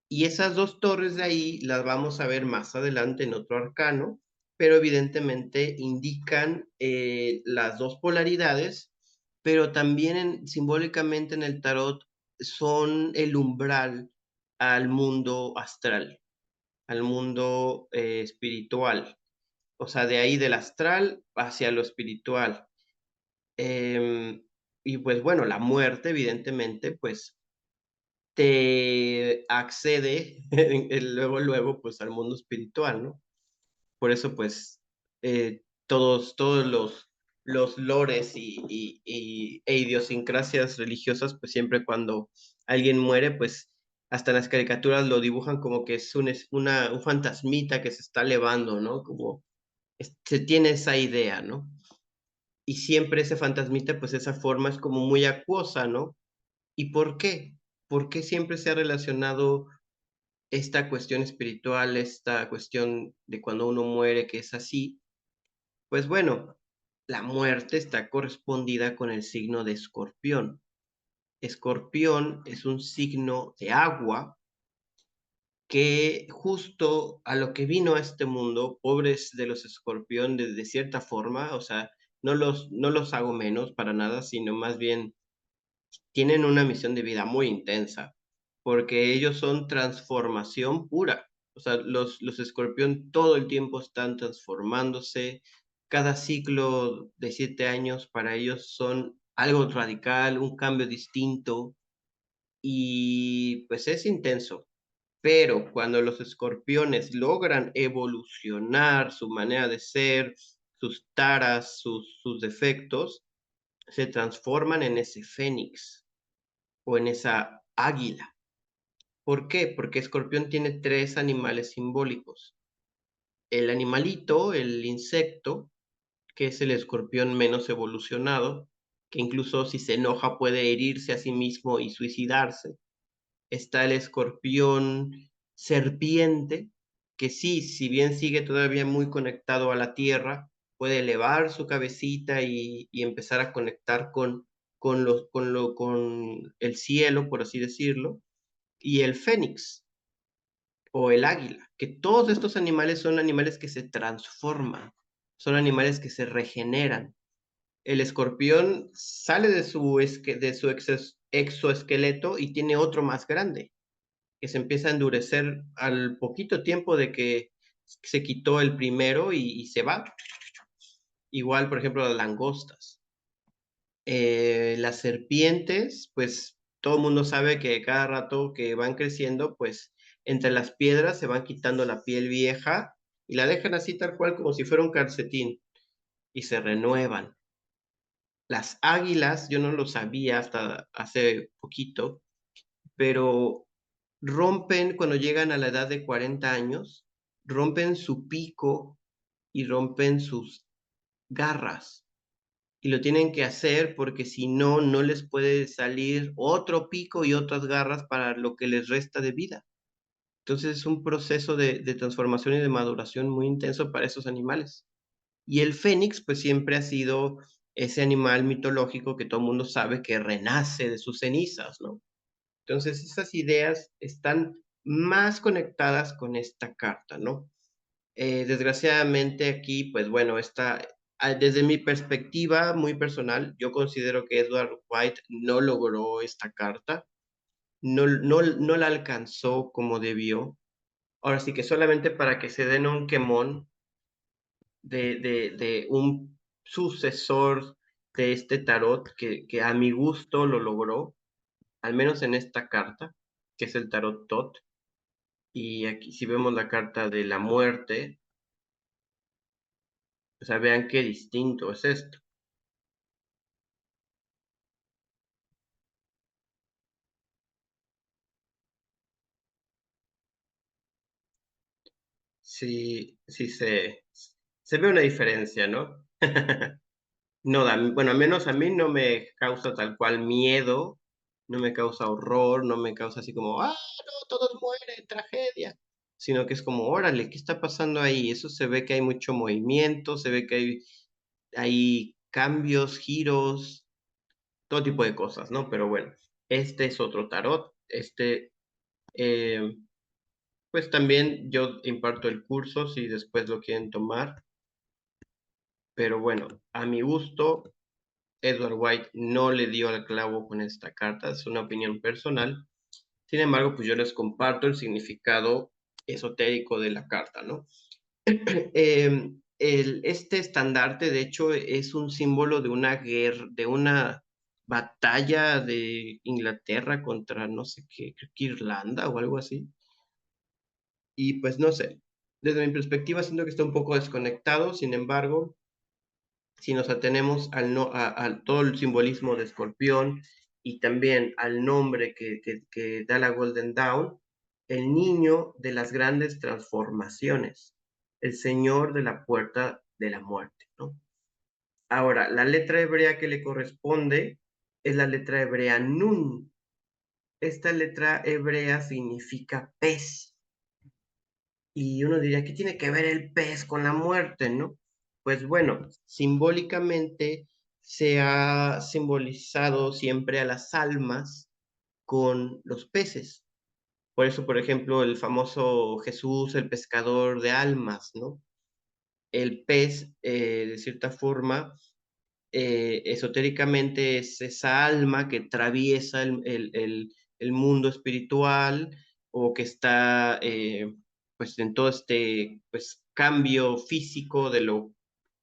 Y esas dos torres de ahí las vamos a ver más adelante en otro arcano, pero evidentemente indican las dos polaridades, pero también simbólicamente en el tarot son el umbral al mundo astral, al mundo espiritual, o sea, de ahí del astral hacia lo espiritual. Em, y pues bueno, la muerte, evidentemente, pues te accede luego, pues, al mundo espiritual, ¿no? Por eso, pues, todos los lores e idiosincrasias religiosas, pues, siempre cuando alguien muere, pues, hasta en las caricaturas lo dibujan como que un fantasmita que se está elevando, ¿no? Como se tiene esa idea, ¿no? Y siempre ese fantasmita, pues, esa forma es como muy acuosa, ¿no? ¿Y por qué? ¿Por qué siempre se ha relacionado esta cuestión espiritual, esta cuestión de cuando uno muere, que es así? Pues bueno, la muerte está correspondida con el signo de Escorpión. Escorpión es un signo de agua que justo a lo que vino a este mundo, pobres de los escorpión de cierta forma, o sea, no los hago menos para nada, sino más bien tienen una misión de vida muy intensa, porque ellos son transformación pura. O sea, los escorpión todo el tiempo están transformándose. Cada ciclo de 7 años para ellos son algo radical, un cambio distinto y pues es intenso. Pero cuando los escorpiones logran evolucionar su manera de ser, sus taras, sus defectos, se transforman en ese fénix o en esa águila. ¿Por qué? Porque Escorpión tiene 3 animales simbólicos. El animalito, el insecto, que es el escorpión menos evolucionado, que incluso si se enoja puede herirse a sí mismo y suicidarse. Está el escorpión serpiente, que sí, si bien sigue todavía muy conectado a la tierra, puede elevar su cabecita y empezar a conectar con el cielo, por así decirlo, y el fénix o el águila, que todos estos animales son animales que se transforman, son animales que se regeneran. El escorpión sale de su exoesqueleto y tiene otro más grande, que se empieza a endurecer al poquito tiempo de que se quitó el primero y se va. Igual, por ejemplo, las langostas. Las serpientes, pues todo el mundo sabe que cada rato que van creciendo, pues entre las piedras se van quitando la piel vieja y la dejan así tal cual como si fuera un calcetín y se renuevan. Las águilas, yo no lo sabía hasta hace poquito, pero rompen cuando llegan a la edad de 40 años, rompen su pico y rompen sus garras. Y lo tienen que hacer porque si no, no les puede salir otro pico y otras garras para lo que les resta de vida. Entonces es un proceso de transformación y de maduración muy intenso para esos animales. Y el fénix, pues siempre ha sido ese animal mitológico que todo el mundo sabe que renace de sus cenizas, ¿no? Entonces esas ideas están más conectadas con esta carta, ¿no? Desgraciadamente aquí, pues bueno, desde mi perspectiva muy personal, yo considero que Edward White no logró esta carta, no la alcanzó como debió. Ahora sí que solamente para que se den un quemón de un sucesor de este tarot que a mi gusto lo logró, al menos en esta carta, que es el tarot Tot. Y aquí si vemos la carta de la muerte, o sea, vean qué distinto es esto. Sí, sí se ve una diferencia, ¿no? No bueno, al menos a mí no me causa tal cual miedo, no me causa horror, no me causa así como, no, todos mueren, tragedia, sino que es como, órale, ¿qué está pasando ahí? Eso se ve que hay mucho movimiento, se ve que hay cambios, giros, todo tipo de cosas, ¿no? Pero bueno, este es otro tarot, eh, pues también yo imparto el curso si después lo quieren tomar, pero bueno, a mi gusto, Edward White no le dio al clavo con esta carta, es una opinión personal. Sin embargo, pues yo les comparto el significado esotérico de la carta, ¿no? Este estandarte, de hecho, es un símbolo de una guerra, de una batalla de Inglaterra contra no sé qué, creo que Irlanda o algo así. Y pues no sé, desde mi perspectiva siento que está un poco desconectado, sin embargo, si nos atenemos a todo el simbolismo de Escorpión y también al nombre que da la Golden Dawn, el niño de las grandes transformaciones, el señor de la puerta de la muerte, ¿no? Ahora, la letra hebrea que le corresponde es la letra hebrea Nun. Esta letra hebrea significa pez. Y uno diría, ¿qué tiene que ver el pez con la muerte, no? Pues bueno, simbólicamente se ha simbolizado siempre a las almas con los peces. Por eso, por ejemplo, el famoso Jesús, el pescador de almas, ¿no? El pez, de cierta forma, esotéricamente es esa alma que atraviesa el mundo espiritual o que está pues en todo este pues, cambio físico de lo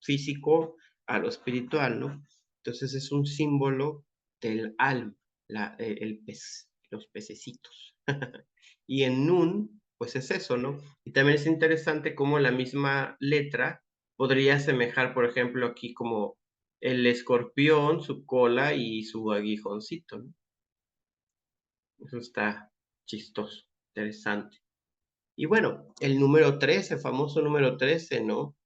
físico a lo espiritual, ¿no? Entonces es un símbolo del alma, el pez, los pececitos. Y en Nun, pues es eso, ¿no? Y también es interesante cómo la misma letra podría asemejar, por ejemplo, aquí como el escorpión, su cola y su aguijoncito, ¿no? Eso está chistoso, interesante. Y bueno, el número 13, el famoso número 13, ¿no?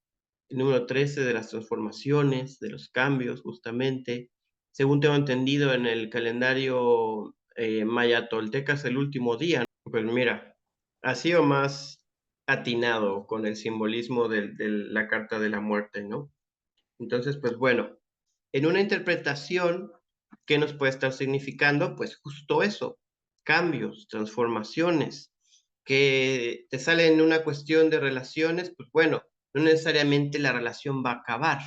El número 13 de las transformaciones, de los cambios, justamente. Según tengo entendido, en el calendario maya tolteca es el último día, ¿no? Pues mira, ha sido más atinado con el simbolismo de la carta de la muerte, ¿no? Entonces, pues bueno, en una interpretación, ¿qué nos puede estar significando? Pues justo eso, cambios, transformaciones, que te sale en una cuestión de relaciones, pues bueno, no necesariamente la relación va a acabar,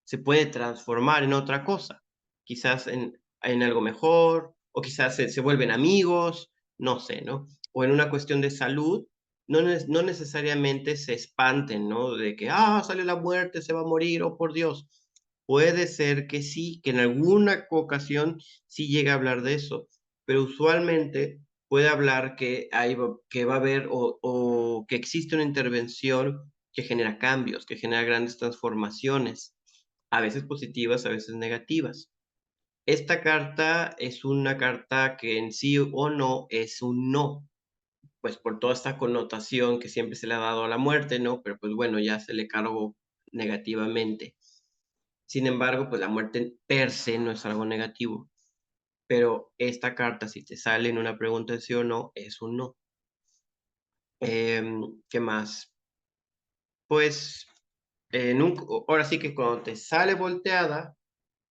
se puede transformar en otra cosa, quizás en algo mejor, o quizás se vuelven amigos, no sé, ¿no? O en una cuestión de salud, no necesariamente se espanten, ¿no? De que, sale la muerte, se va a morir, oh por Dios. Puede ser que sí, que en alguna ocasión sí llegue a hablar de eso, pero usualmente puede hablar que va a haber o que existe una intervención que genera cambios, que genera grandes transformaciones, a veces positivas, a veces negativas. Esta carta es una carta que en sí o no es un no, pues por toda esta connotación que siempre se le ha dado a la muerte, ¿no? Pero pues bueno, ya se le cargó negativamente. Sin embargo, pues la muerte per se no es algo negativo, pero esta carta, si te sale en una pregunta de sí o no, es un no. ¿Qué más? Pues ahora sí que cuando te sale volteada,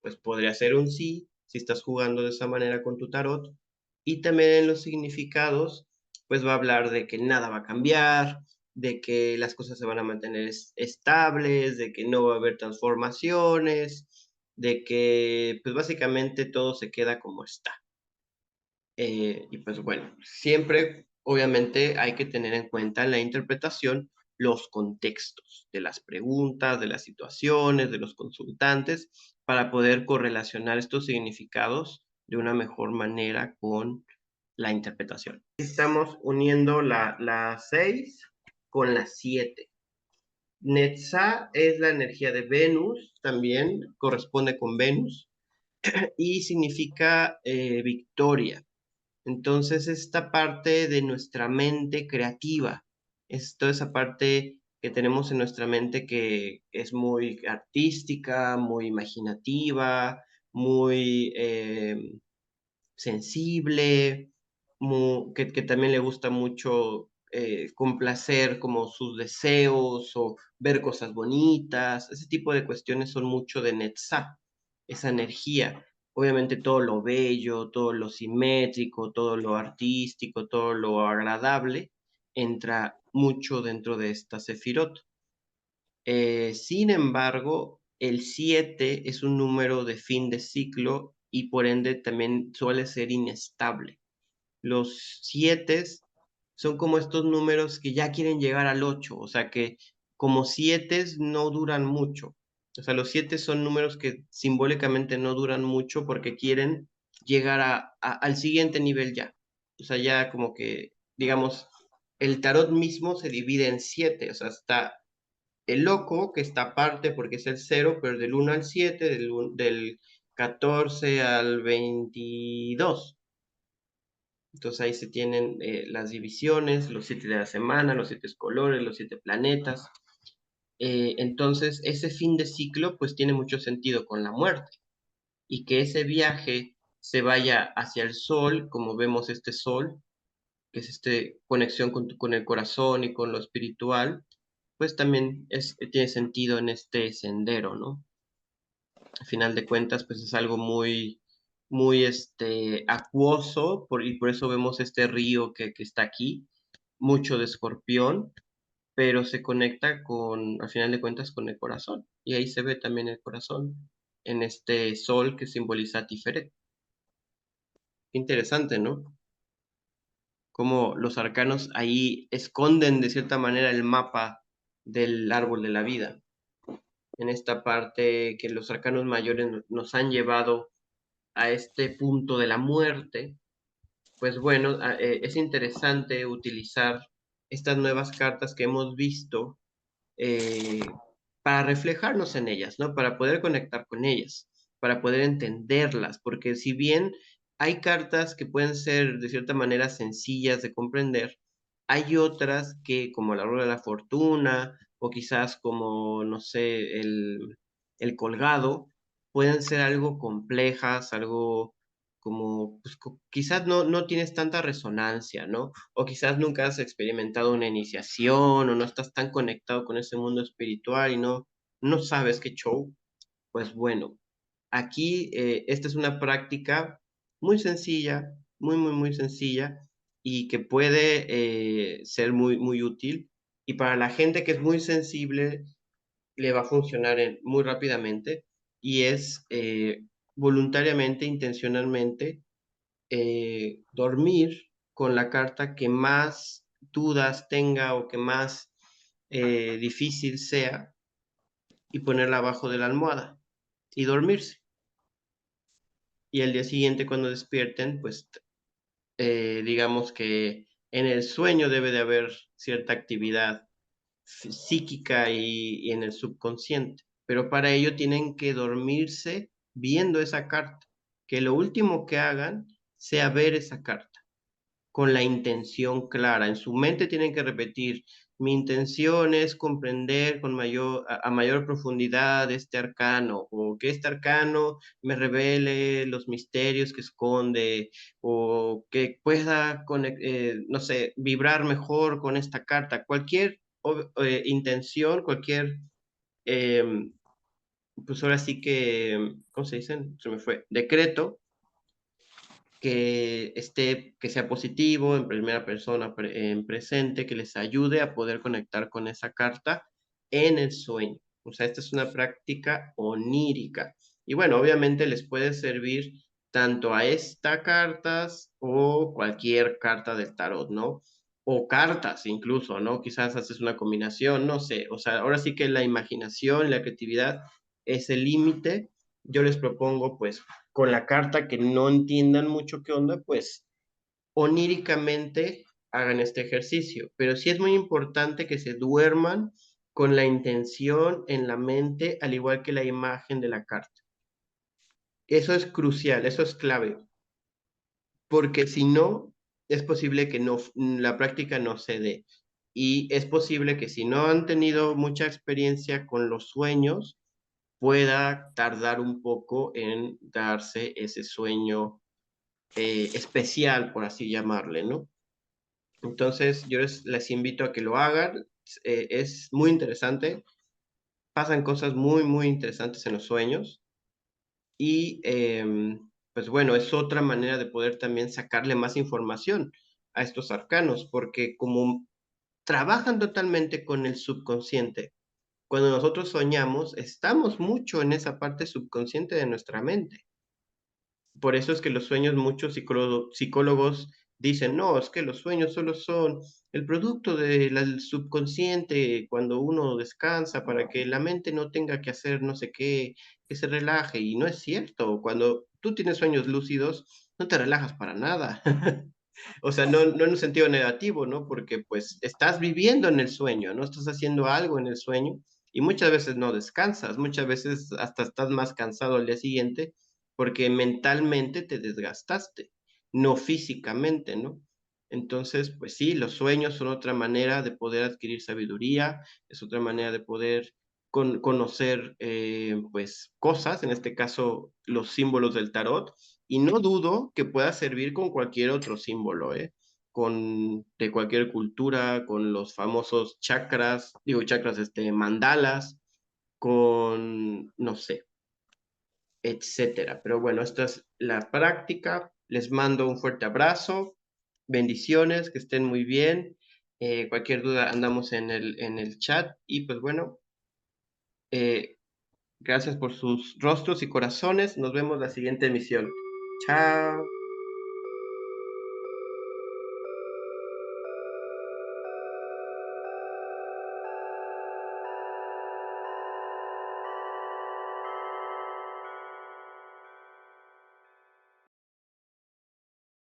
pues podría ser un sí, si estás jugando de esa manera con tu tarot. Y también en los significados, pues va a hablar de que nada va a cambiar, de que las cosas se van a mantener estables, de que no va a haber transformaciones, de que pues básicamente todo se queda como está. Y pues bueno, siempre obviamente hay que tener en cuenta en la interpretación los contextos de las preguntas, de las situaciones, de los consultantes, para poder correlacionar estos significados de una mejor manera con la interpretación. Estamos uniendo la 6 con la 7. Netzah es la energía de Venus, también corresponde con Venus, y significa victoria. Entonces, esta parte de nuestra mente creativa, es toda esa parte que tenemos en nuestra mente que es muy artística, muy imaginativa, muy sensible, que también le gusta mucho complacer como sus deseos o ver cosas bonitas. Ese tipo de cuestiones son mucho de Netzah, esa energía. Obviamente todo lo bello, todo lo simétrico, todo lo artístico, todo lo agradable entra mucho dentro de esta Sefirot. Sin embargo, el 7 es un número de fin de ciclo y por ende también suele ser inestable. Los 7 son como estos números que ya quieren llegar al 8, o sea que como 7 no duran mucho. O sea, los 7 son números que simbólicamente no duran mucho porque quieren llegar al siguiente nivel ya. O sea, ya como que, digamos, el tarot mismo se divide en 7, o sea, está el loco, que está aparte porque es el 0, pero del 1 al 7, del 14 al 22. Entonces ahí se tienen las divisiones, los 7 de la semana, los 7 colores, los 7 planetas. Entonces ese fin de ciclo pues tiene mucho sentido con la muerte y que ese viaje se vaya hacia el sol, como vemos este sol, que es esta conexión con el corazón y con lo espiritual, pues también tiene sentido en este sendero, ¿no? Al final de cuentas, pues es algo muy, muy acuoso, y por eso vemos este río que está aquí, mucho de escorpión, pero se conecta con, al final de cuentas, con el corazón. Y ahí se ve también el corazón en este sol que simboliza Tiferet. Interesante, ¿no? Cómo los arcanos ahí esconden de cierta manera el mapa del árbol de la vida. En esta parte que los arcanos mayores nos han llevado a este punto de la muerte, pues bueno, es interesante utilizar estas nuevas cartas que hemos visto eh, para reflejarnos en ellas, ¿no? Para poder conectar con ellas, para poder entenderlas, porque si bien hay cartas que pueden ser de cierta manera sencillas de comprender, hay otras que, como la rueda de la fortuna, o quizás como, no sé, el colgado, pueden ser algo complejas, algo como, pues, quizás no tienes tanta resonancia, ¿no? O quizás nunca has experimentado una iniciación o no estás tan conectado con ese mundo espiritual y no sabes qué show. Pues bueno, aquí esta es una práctica muy sencilla, muy sencilla y que puede ser muy útil. Y para la gente que es muy sensible, le va a funcionar muy rápidamente y es voluntariamente, intencionalmente dormir con la carta que más dudas tenga o que más difícil sea y ponerla abajo de la almohada y dormirse. Y el día siguiente cuando despierten, pues digamos que en el sueño debe de haber cierta actividad psíquica y en el subconsciente, pero para ello tienen que dormirse viendo esa carta, que lo último que hagan sea ver esa carta con la intención clara. En su mente tienen que repetir, mi intención es comprender con a mayor profundidad este arcano, o que este arcano me revele los misterios que esconde, o que pueda, no sé, vibrar mejor con esta carta. Cualquier intención, cualquier, em, pues ahora sí que, ¿cómo se dicen? Se me fue. Decreto que sea positivo, en primera persona, en presente, que les ayude a poder conectar con esa carta en el sueño. O sea, esta es una práctica onírica. Y bueno, obviamente les puede servir tanto a esta cartas o cualquier carta del tarot, ¿no? O cartas incluso, ¿no? Quizás haces una combinación, no sé. O sea, ahora sí que la imaginación, la creatividad es el límite. Yo les propongo, pues, con la carta que no entiendan mucho qué onda, pues oníricamente hagan este ejercicio. Pero sí es muy importante que se duerman con la intención en la mente, al igual que la imagen de la carta. Eso es crucial, eso es clave, porque si no, es posible que la práctica no se dé. Y es posible que si no han tenido mucha experiencia con los sueños, pueda tardar un poco en darse ese sueño especial, por así llamarle, ¿no? Entonces, yo les invito a que lo hagan. Es muy interesante. Pasan cosas muy interesantes en los sueños. Y, pues bueno, es otra manera de poder también sacarle más información a estos arcanos, porque como trabajan totalmente con el subconsciente, cuando nosotros soñamos, estamos mucho en esa parte subconsciente de nuestra mente. Por eso es que los sueños, muchos psicólogos dicen, no, es que los sueños solo son el producto del subconsciente cuando uno descansa para que la mente no tenga que hacer no sé qué, que se relaje. Y no es cierto, cuando tú tienes sueños lúcidos, no te relajas para nada. O sea, no en un sentido negativo, ¿no? Porque pues estás viviendo en el sueño, ¿no? Estás haciendo algo en el sueño y muchas veces no descansas, muchas veces hasta estás más cansado al día siguiente porque mentalmente te desgastaste, no físicamente, ¿no? Entonces, pues sí, los sueños son otra manera de poder adquirir sabiduría, es otra manera de poder conocer, pues, cosas, en este caso, los símbolos del tarot, y no dudo que pueda servir con cualquier otro símbolo, ¿eh? De cualquier cultura, con los famosos chakras, digo chakras, mandalas, con, no sé, etcétera. Pero bueno, esta es la práctica. Les mando un fuerte abrazo, bendiciones, que estén muy bien. Cualquier duda andamos en el chat y pues bueno, eh, gracias por sus rostros y corazones. Nos vemos la siguiente emisión. Chao.